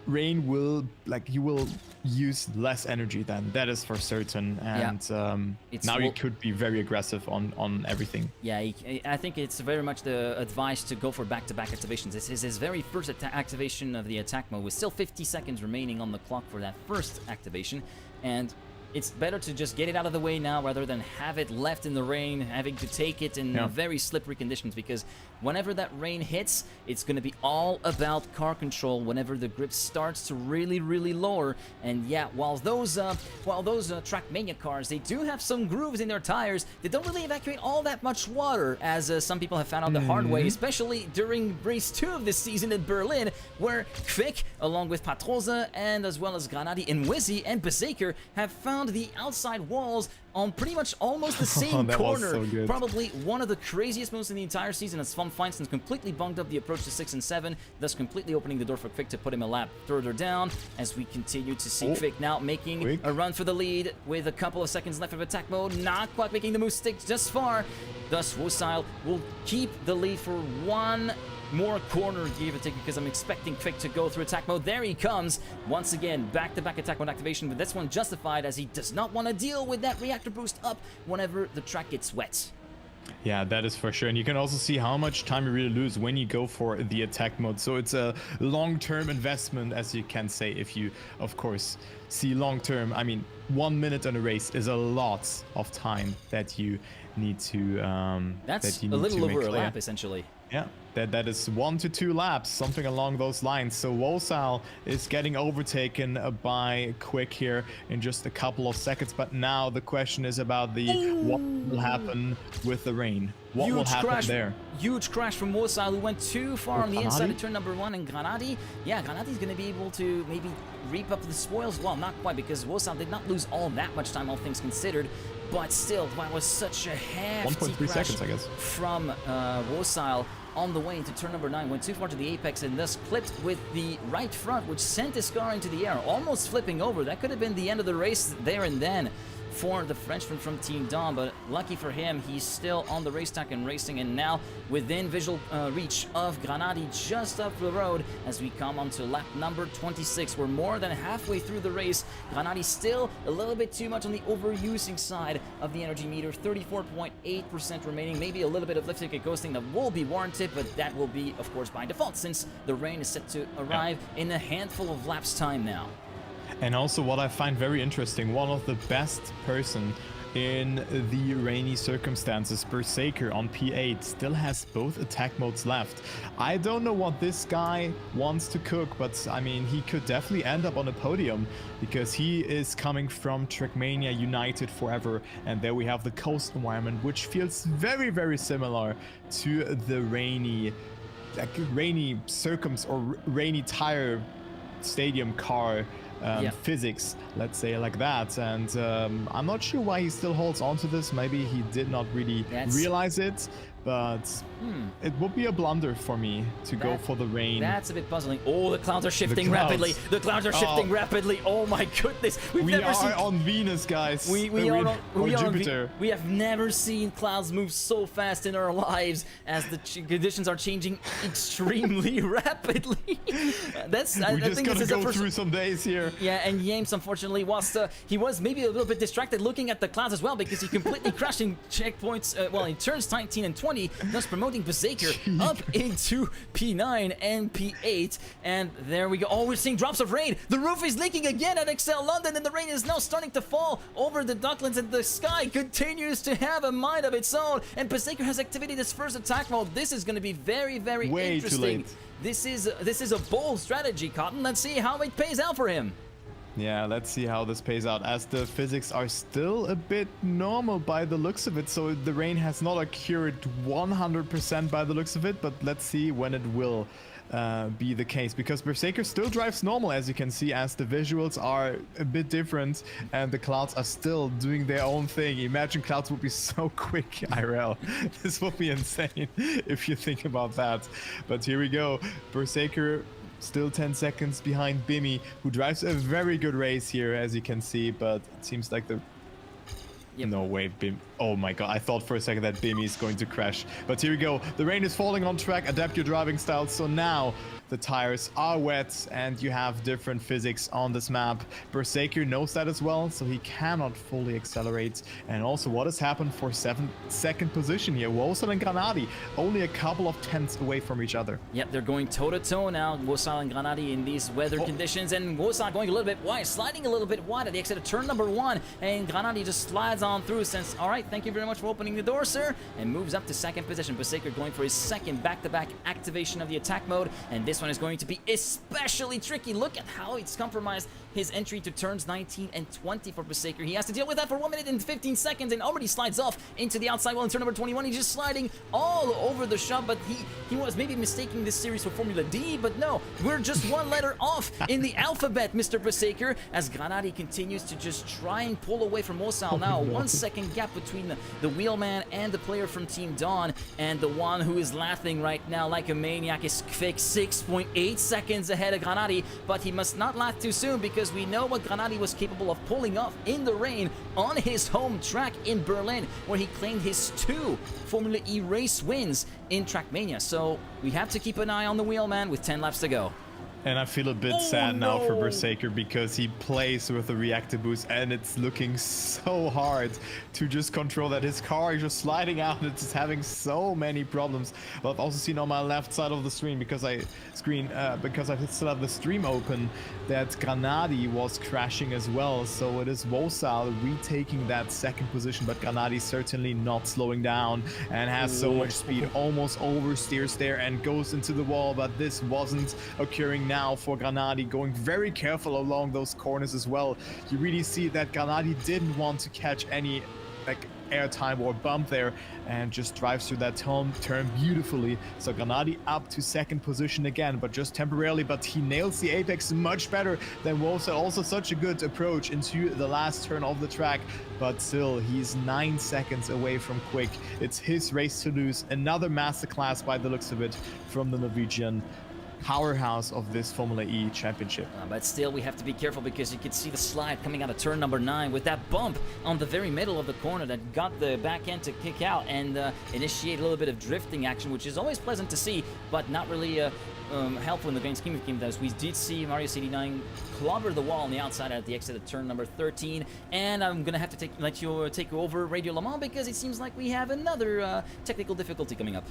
rain will, like, you will use less energy then, that is for certain. And now you could be very aggressive on everything. Yeah, I think it's very much the advice to go for back-to-back activations. This is his very first activation of the attack mode, with still 50 seconds remaining on the clock for that first activation, and it's better to just get it out of the way now rather than have it left in the rain, having to take it in very slippery conditions, because whenever that rain hits, it's going to be all about car control whenever the grip starts to really, really lower. And yeah, while those Trackmania cars, they do have some grooves in their tires, they don't really evacuate all that much water, as some people have found out the hard way, especially during race 2 of this season in Berlin, where Quick, along with Patroza, and as well as Granati and Wizzy and Berserker, have found the outside walls on pretty much almost the same corner. So probably one of the craziest moves in the entire season, as Von Feinstein completely bunked up the approach to 6 and 7, thus completely opening the door for Quick to put him a lap further down, as we continue to see Quick now making a run for the lead with a couple of seconds left of attack mode, not quite making the move stick just far. Thus, Wosile will keep the lead for one more corner, give or take, because I'm expecting Quick to go through attack mode. There he comes. Once again, back-to-back attack mode activation, but this one justified, as he does not want to deal with that reactor boost up whenever the track gets wet. Yeah, that is for sure. And you can also see how much time you really lose when you go for the attack mode. So it's a long-term investment, as you can say, if you, of course, see long-term. I mean, 1 minute on a race is a lot of time that you need to that's a little over a lap, essentially. Yeah, that is 1 to 2 laps, something along those lines. So Wosile is getting overtaken by Quick here in just a couple of seconds. But now the question is about what will happen with the rain. What will happen there? Huge crash from Wosile, who went too far on the inside of turn number 1. And Granati, yeah, Granati's going to be able to maybe reap up the spoils. Well, not quite, because Wosile did not lose all that much time, all things considered. But still, that was such a hefty 1.3 seconds, I guess, from Wosile on the way into turn number 9. Went too far to the apex and thus clipped with the right front, which sent his car into the air, almost flipping over. That could have been the end of the race there and then for the Frenchman from Team Dawn, but lucky for him, he's still on the racetrack and racing, and now within visual reach of Granati just up the road as we come onto lap number 26. We're more than halfway through the race. Granati still a little bit too much on the overusing side of the energy meter, 34.8% remaining, maybe a little bit of lift ticket ghosting that will be warranted, but that will be, of course, by default, since the rain is set to arrive in a handful of laps time now. And also, what I find very interesting, one of the best person in the rainy circumstances, Berserker on P8, still has both attack modes left. I don't know what this guy wants to cook, but I mean, he could definitely end up on a podium, because he is coming from Trackmania United Forever, and there we have the coast environment, which feels very, very similar to the rainy tire stadium car physics, let's say like that. And I'm not sure why he still holds on to this. Maybe he did not really realize it. But it would be a blunder for me to go for the rain. That's a bit puzzling. Oh, the clouds are shifting rapidly. The clouds are shifting rapidly. Oh my goodness. We are on Venus, guys. We are on Jupiter. We have never seen clouds move so fast in our lives as the conditions are changing extremely rapidly. We just gotta go through some days here. Yeah, and James, unfortunately, he was maybe a little bit distracted looking at the clouds as well because he completely crashed in checkpoints. Well, in turns 19 and 20. Thus promoting Berserker up into P9 and P8. And there we go. Oh, we're seeing drops of rain. The roof is leaking again at Excel London, and the rain is now starting to fall over the Docklands, and the sky continues to have a mind of its own. And Berserker has activated his first attack mode. This is going to be very, very interesting. This is a bold strategy, Cotton. Let's see how it pays out for him. Yeah, let's see how this pays out, as the physics are still a bit normal by the looks of it. So the rain has not occurred 100% by the looks of it, but let's see when it will be the case, because Berserker still drives normal, as you can see, as the visuals are a bit different and the clouds are still doing their own thing. Imagine clouds would be so quick IRL. This would be insane if you think about that. But here we go. Berserker still 10 seconds behind Bimmy, who drives a very good race here, as you can see, but it seems like the... No way, Bim. Oh my god, I thought for a second that Bimmy is going to crash. But here we go. The rain is falling on track. Adapt your driving style. So now the tires are wet and you have different physics on this map. Berserker knows that as well, so he cannot fully accelerate. And also, what has happened for second position here? Wosal and Granati only a couple of tenths away from each other. Yep, they're going toe-to-toe now, Wosal and Granati, in these weather conditions. And Wosal going a little bit wide, sliding a little bit wide at the exit of turn number 1. And Granati just slides on through, since, all right, thank you very much for opening the door, sir, and moves up to second position. Berserker going for his second back-to-back activation of the attack mode, and this one is going to be especially tricky. Look at how it's compromised his entry to turns 19 and 20 for Berserker. He has to deal with that for 1 minute and 15 seconds and already slides off into the outside wall in turn number 21. He's just sliding all over the shop, but he was maybe mistaking this series for Formula D, but no, we're just one letter off in the alphabet, Mr. Berserker, as Granati continues to just try and pull away from Wosal. Now, 1 second gap between the wheelman and the player from Team Dawn, and the one who is laughing right now like a maniac is fake 6.8 seconds ahead of Granati, but he must not laugh too soon, because we know what Granati was capable of pulling off in the rain on his home track in Berlin, where he claimed his 2 Formula E race wins in Trackmania. So we have to keep an eye on the wheelman with 10 laps to go. And I feel a bit sad now for Berserker, because he plays with the reactor boost and it's looking so hard to just control that. His car is just sliding out and it's having so many problems. But I've also seen on my left side of the screen, because I still have the stream open, that Granati was crashing as well. So it is Wosal retaking that second position, but Granati certainly not slowing down and has so much speed, almost oversteers there and goes into the wall. But this wasn't occurring now for Granati, going very careful along those corners as well. You really see that Granati didn't want to catch any airtime or bump there, and just drives through that turn beautifully. So Granati up to second position again, but just temporarily, but he nails the apex much better than Wosal. Also such a good approach into the last turn of the track, but still he's 9 seconds away from quick. It's his race to lose. Another masterclass by the looks of it from the Norwegian powerhouse of this Formula E championship. But still, we have to be careful, because you can see the slide coming out of turn number 9 with that bump on the very middle of the corner that got the back end to kick out and initiate a little bit of drifting action, which is always pleasant to see, but not really helpful in the grand scheme of things, as we did see Mario CD9 clobber the wall on the outside at the exit of turn number 13. And I'm gonna have to let you take over Radio Le Mans, because it seems like we have another technical difficulty coming up.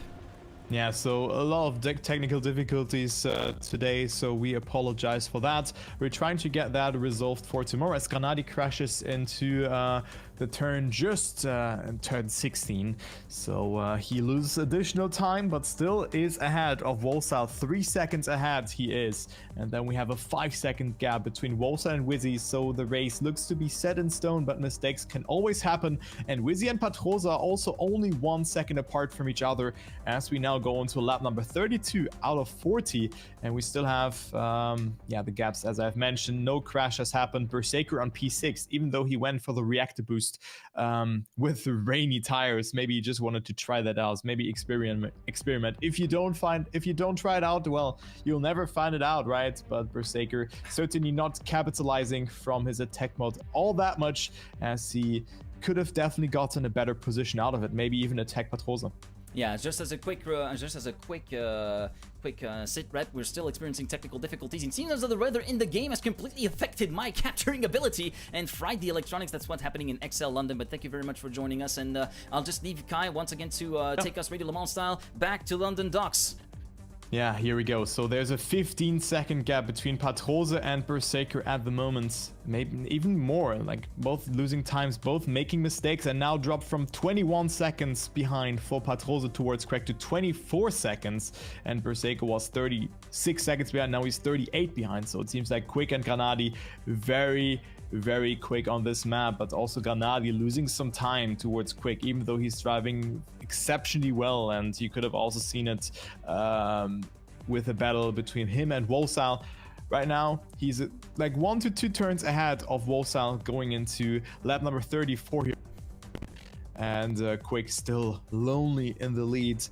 Yeah, so a lot of technical difficulties today, so we apologize for that. We're trying to get that resolved for tomorrow, as Granati crashes into the turn just turned 16, so he loses additional time, but still is ahead of Wolsal. 3 seconds ahead he is, and then we have a 5-second gap between Wolsal and Wizzy, so the race looks to be set in stone, but mistakes can always happen, and Wizzy and Patrosa are also only 1 second apart from each other as we now go into lap number 32 out of 40, and we still have the gaps as I've mentioned. No crash has happened. Berserker on P6, even though he went for the reactor boost with the rainy tires. Maybe he just wanted to try that out. Maybe experiment. If you don't try it out, well, you'll never find it out, right? But Berserker certainly not capitalizing from his attack mode all that much, as he could have definitely gotten a better position out of it. Maybe even attack Patrosa. Yeah, just as a quick sit rep, we're still experiencing technical difficulties. It seems as though the weather in the game has completely affected my capturing ability and fried the electronics. That's what's happening in XL London, but thank you very much for joining us, and I'll just leave Kai once again to take us Radio Le Mans style back to London docks. Yeah, here we go. So there's a 15-second gap between Patrosa and Berserker at the moment. Maybe even more, like both losing times, both making mistakes, and now dropped from 21 seconds behind for Patrosa towards Craig to 24 seconds. And Berserker was 36 seconds behind, now he's 38 behind. So it seems like Quick and Granadi very quick on this map, but also Granadi losing some time towards Quick, even though he's driving exceptionally well, and you could have also seen it with a battle between him and Wolsal. Right now, he's like 1 to 2 turns ahead of Wolsal going into lap number 34 here. And Quick still lonely in the lead,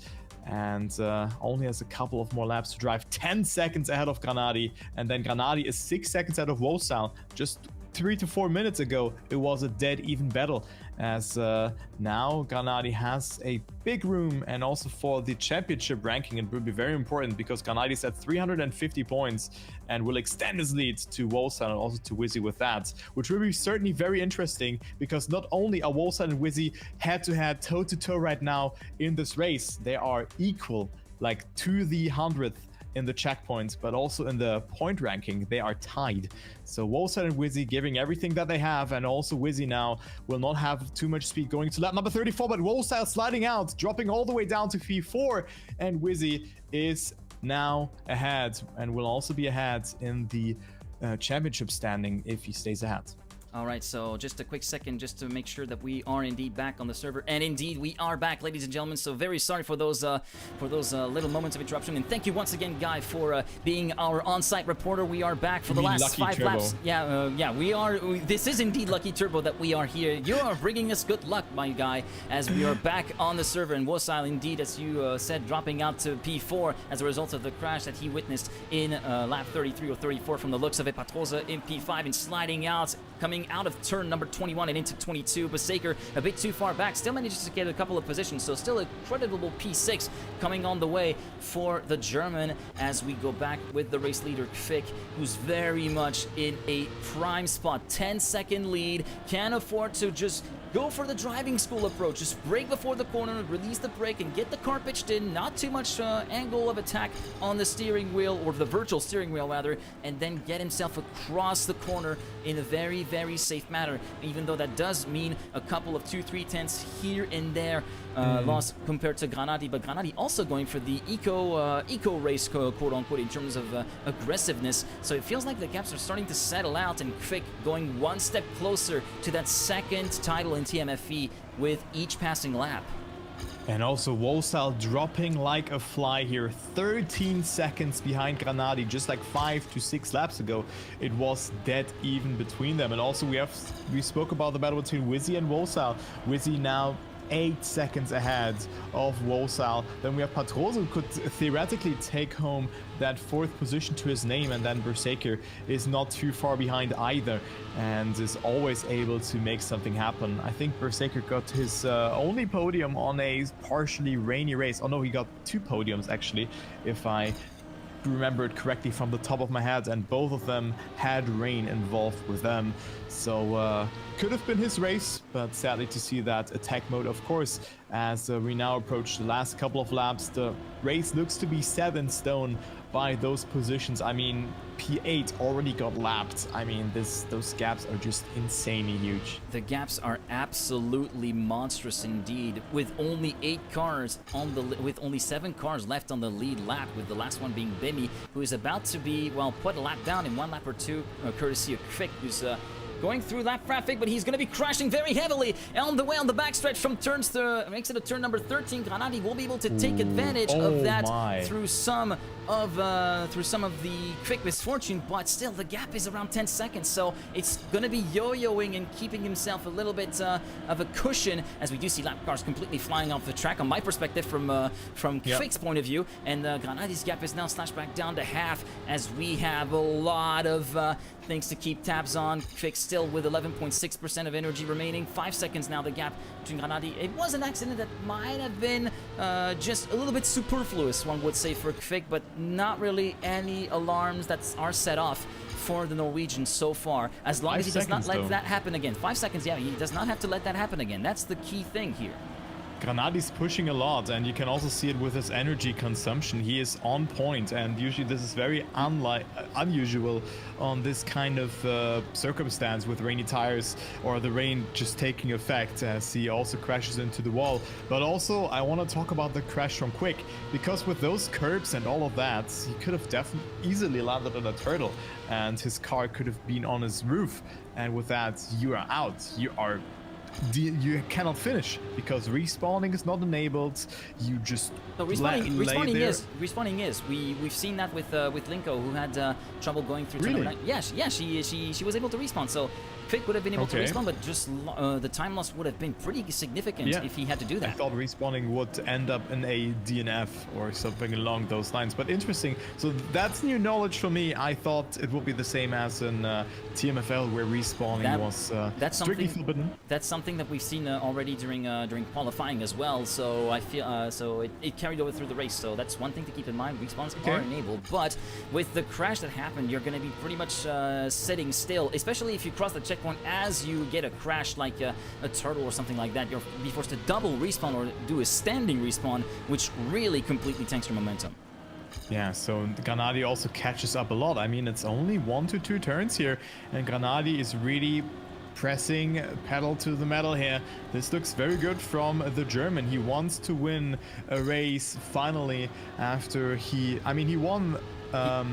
and only has a couple of more laps to drive. 10 seconds ahead of Granadi, and then Granadi is 6 seconds ahead of Wolsal. Just 3 to 4 minutes ago, it was a dead even battle, as now Granadi has a big room, and also for the championship ranking it will be very important, because Granadi is at 350 points and will extend his lead to Wolsal and also to Wizzy with that, which will be certainly very interesting, because not only are Wolsal and Wizzy head-to-head, toe-to-toe right now in this race, they are equal, like to the 100th in the checkpoints, but also in the point ranking they are tied. So Wolsal and Wizzy giving everything that they have, and also Wizzy now will not have too much speed going to lap number 34, but Wolsal sliding out, dropping all the way down to P4, and Wizzy is now ahead and will also be ahead in the championship standing if he stays ahead. All right, so just a quick second just to make sure that we are indeed back on the server. And indeed, we are back, ladies and gentlemen. So very sorry for those little moments of interruption. And thank you once again, Guy, for being our on-site reporter. We are back for the last 5 laps. Yeah, we are. This is indeed Lucky Turbo that we are here. You are bringing us good luck, my guy, as we are back on the server. And Wolsal, indeed, as you said, dropping out to P4 as a result of the crash that he witnessed in lap 33 or 34 from the looks of it. Patrosa in P5 and sliding out, coming out of turn number 21 and into 22. Berserker a bit too far back, still manages to get a couple of positions, so still a creditable P6 coming on the way for the German, as we go back with the race leader Kvik, who's very much in a prime spot. 10-second lead, can't afford to just go for the driving school approach. Just brake before the corner, release the brake, and get the car pitched in. Not too much angle of attack on the steering wheel, or the virtual steering wheel rather, and then get himself across the corner in a very safe manner, even though that does mean a couple of 2-3 tenths here and there loss compared to Granadi. But Granadi also going for the eco race, quote unquote, in terms of aggressiveness. So it feels like the gaps are starting to settle out, and Kvik going one step closer to that second title in TMFE with each passing lap. And also Wolsal dropping like a fly here, 13 seconds behind Granadi. Just like 5 to 6 laps ago, it was dead even between them. And also we spoke about the battle between Wizzy and Wolsal. Wizzy now 8 seconds ahead of Wolsal. Then we have Patrosa, who could theoretically take home that 4th position to his name, and then Berserker is not too far behind either and is always able to make something happen. I think Berserker got his only podium on a partially rainy race. Oh no, he got 2 podiums actually, if I remember it correctly from the top of my head, and both of them had rain involved with them. So could have been his race, but sadly to see that attack mode, of course, as we now approach the last couple of laps. The race looks to be set in stone by those positions. I mean, P8 already got lapped. I mean, those gaps are just insanely huge. The gaps are absolutely monstrous indeed. With only 8 cars on the with only 7 cars left on the lead lap, with the last one being Bimi, who is about to be, well, put a lap down in 1 lap or 2, courtesy of Kvik, who's going through lap traffic, but he's going to be crashing very heavily on the way on the backstretch from turns to exit of turn number 13. Granati will be able to take advantage of that through some of the Kvik misfortune, but still the gap is around 10 seconds, so it's going to be yo-yoing and keeping himself a little bit of a cushion, as we do see lap cars completely flying off the track on my perspective from Kvik's point of view, and Granati's gap is now slashed back down to half, as we have a lot of things to keep tabs on. Kvik still with 11.6% of energy remaining. 5 seconds now, the gap between Granati. It was an accident that might have been just a little bit superfluous, one would say, for Kvik, but not really any alarms that are set off for the Norwegian so far, as long as he does not let that happen again. 5 seconds, yeah, he does not have to let that happen again. That's the key thing here. Granati's pushing a lot, and you can also see it with his energy consumption. He is on point, and usually this is very unusual on this kind of circumstance with rainy tires or the rain just taking effect, as he also crashes into the wall. But also, I want to talk about the crash from Kvik, because with those curbs and all of that, he could have definitely easily landed on a turtle, and his car could have been on his roof, and with that, you are out. You cannot finish because respawning is not enabled. You just respawning is. We've seen that with Linko, who had trouble going through. Really? Yes, she was able to respawn. So Kvik would have been able to respawn, but just the time loss would have been pretty significant if he had to do that. I thought respawning would end up in a DNF or something along those lines, but interesting. So that's new knowledge for me. I thought it would be the same as in TMFL, where respawning was strictly forbidden. That's something that we've seen already during qualifying as well. So I feel so it carried over through the race. So that's one thing to keep in mind. Respawns are enabled, but with the crash that happened, you're going to be pretty much sitting still, especially if you cross the checkpoint as you get a crash like a turtle or something like that. You'll be forced to double respawn or do a standing respawn, which really completely tanks your momentum. Yeah, so Granati also catches up a lot. I mean, it's only 1 to 2 turns here, and Granati is really pressing pedal to the metal here. This looks very good from the German. He wants to win a race finally after he won.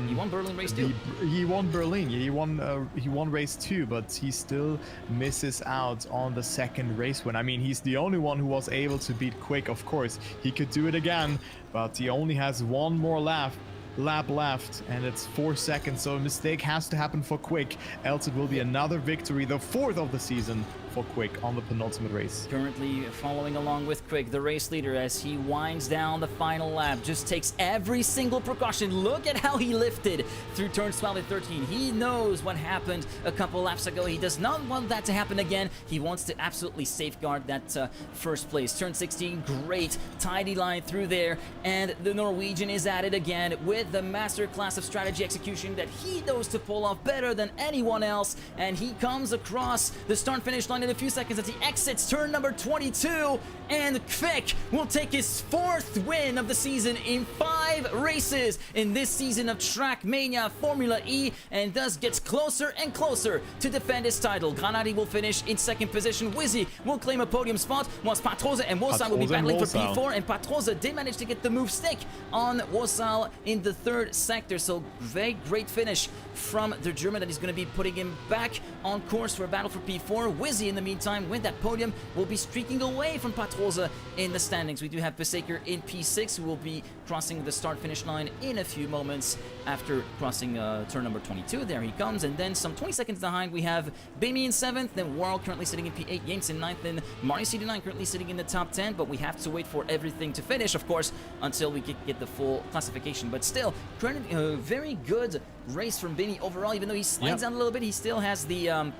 He won Berlin race 2. He won Berlin. He won race 2, but he still misses out on the second race win. I mean, he's the only one who was able to beat Kvik. Of course, he could do it again, but he only has one more lap left, and it's 4 seconds, so a mistake has to happen for Kvik, else it will be another victory, the 4th of the season for Kvik on the penultimate race. Currently following along with Kvik, the race leader, as he winds down the final lap, just takes every single precaution. Look at how he lifted through turns 12 and 13. He knows what happened a couple laps ago. He does not want that to happen again. He wants to absolutely safeguard that first place. Turn 16, great tidy line through there, and the Norwegian is at it again with the master class of strategy execution that he knows to pull off better than anyone else, and he comes across the start-finish line in a few seconds as he exits turn number 22, and Kvik will take his 4th win of the season in 5 races in this season of Trackmania Formula E, and thus gets closer and closer to defend his title. Granati will finish in 2nd position. Wizzy will claim a podium spot, whilst Patroza and Wosal will be battling for P4, and Patroza did manage to get the move stick on Wosal in the 3rd sector, so very great finish from the German that is going to be putting him back on course for a battle for P4. Wizzy, in the meantime, with that podium, will be streaking away from Patroza in the standings. We do have Besaker in P6, who will be crossing the start-finish line in a few moments after crossing turn number 22. There he comes, and then some 20 seconds behind, we have Bimi in 7th, then World currently sitting in P8, James in 9th, and Mario CD9 currently sitting in the top 10, but we have to wait for everything to finish, of course, until we get the full classification. But still, very good race from Bimi overall. Even though he slides down a little bit, he still has the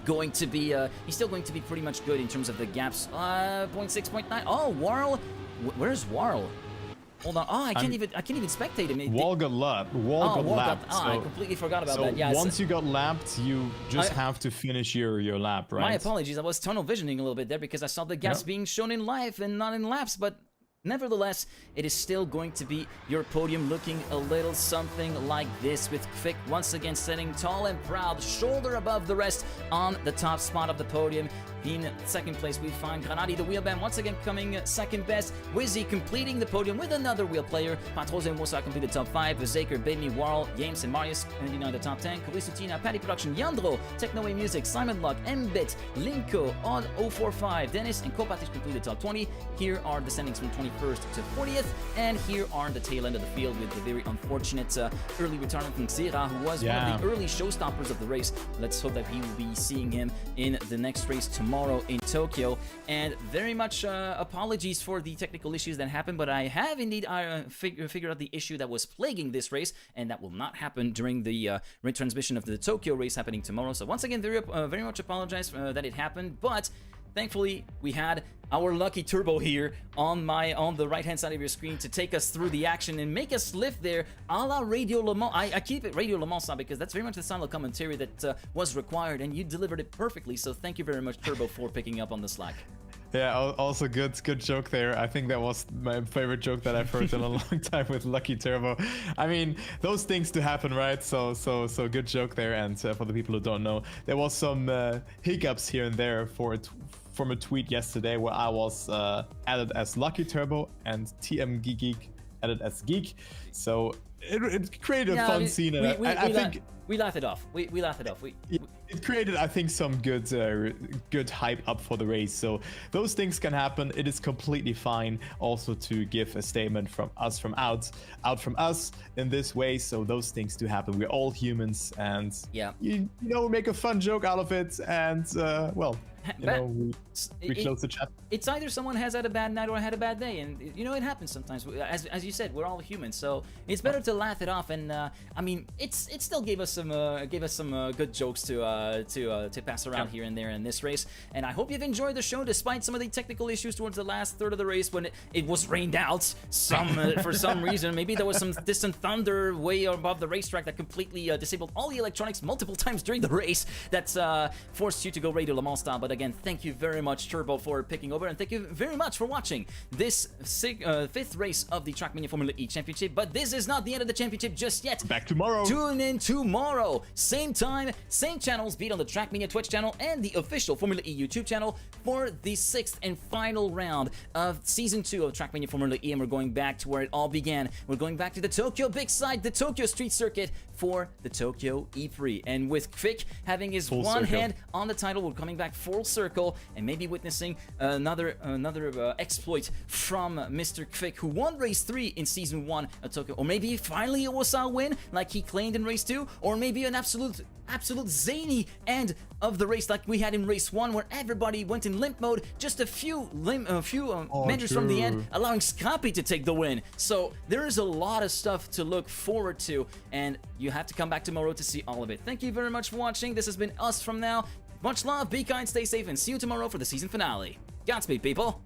he's still going to be pretty much good in terms of the gaps. 0.6, 0.9. Oh, Warl, where's Warl? Hold on. Oh, I can't even spectate him. Wall got lapped. Wall got lapped. Oh, I completely forgot about that. Yeah. Once you got lapped, you just have to finish your lap, right? My apologies. I was tunnel visioning a little bit there because I saw the gaps being shown in live and not in laps, but Nevertheless, it is still going to be your podium looking a little something like this, with Kvik once again standing tall and proud, shoulder above the rest on the top spot of the podium. In second place, we find Granadi, the wheelman, once again coming second best. Wizzy completing the podium with another wheel player. Patrose and Musa complete the top 5. Zaker, Baby, Warl, James, and Marius ending on the top 10. Kurisutina, Paddy Production, Yandro, Technoway Music, Simon Luck, Mbit, Linko, Odd 045, Dennis, and Kopatish complete the top 20. Here are the standings from 21st to 40th, and here are the tail end of the field with the very unfortunate early retirement from Xira, who was one of the early showstoppers of the race. Let's hope that we will be seeing him in the next race tomorrow in Tokyo. And very much apologies for the technical issues that happened, but I have indeed figured out the issue that was plaguing this race, and that will not happen during the retransmission of the Tokyo race happening tomorrow. So once again, very much apologize that it happened, but thankfully, we had our lucky Turbo here on the right-hand side of your screen to take us through the action and make us live there a la Radio Le Mans. I keep it Radio Le Mans style because that's very much the style of commentary that was required, and you delivered it perfectly. So thank you very much, Turbo, for picking up on the slack. Yeah, also good joke there. I think that was my favorite joke that I've heard in a long time with Lucky Turbo. I mean, those things to happen, right? So good joke there. And for the people who don't know, there was some hiccups here and there from a tweet yesterday where I was added as Lucky Turbo and TM Geek added as Geek. So it created a fun scene, and I think we laughed it off. We laughed it off. It created, I think, some good hype up for the race. So those things can happen. It is completely fine also to give a statement from us, out from us in this way. So those things do happen. We're all humans, and you know, make a fun joke out of it, and well, you know, we close the chat. It's either someone has had a bad night or had a bad day, and you know, it happens sometimes. As you said, we're all humans, so it's better to laugh it off. And I mean, it still gave us some good jokes to pass around here and there in this race. And I hope you've enjoyed the show, despite some of the technical issues towards the last third of the race when it was rained out for some reason. Maybe there was some distant thunder way above the racetrack that completely disabled all the electronics multiple times during the race. That's forced you to go Radio Le Mans style. But again, thank you very much, Turbo, for picking over, and thank you very much for watching this fifth race of the Trackmania Formula E Championship. But this is not the end of the championship just yet. Back tomorrow. Tune in tomorrow, same time, same channels, be it on the Trackmania Twitch channel and the official Formula E YouTube channel, for the 6th and final round of Season 2 of Trackmania Formula E, and we're going back to where it all began. We're going back to the Tokyo Big Side, the Tokyo Street Circuit, for the Tokyo E-Prix. And with Kvik having his hand on the title, we're coming back full circle and maybe witnessing another exploit from Mr. Kvik, who won race 3 in Season 1 of Tokyo. Or maybe finally a Wasau win like he claimed in race 2, or maybe an absolute zany end of the race like we had in race 1, where everybody went in limp mode just a few measures from the end, allowing Scappi to take the win. So there is a lot of stuff to look forward to, and you have to come back tomorrow to see all of it. Thank you very much for watching. This has been us from now. Much love, be kind, stay safe, and see you tomorrow for the season finale. Godspeed, people.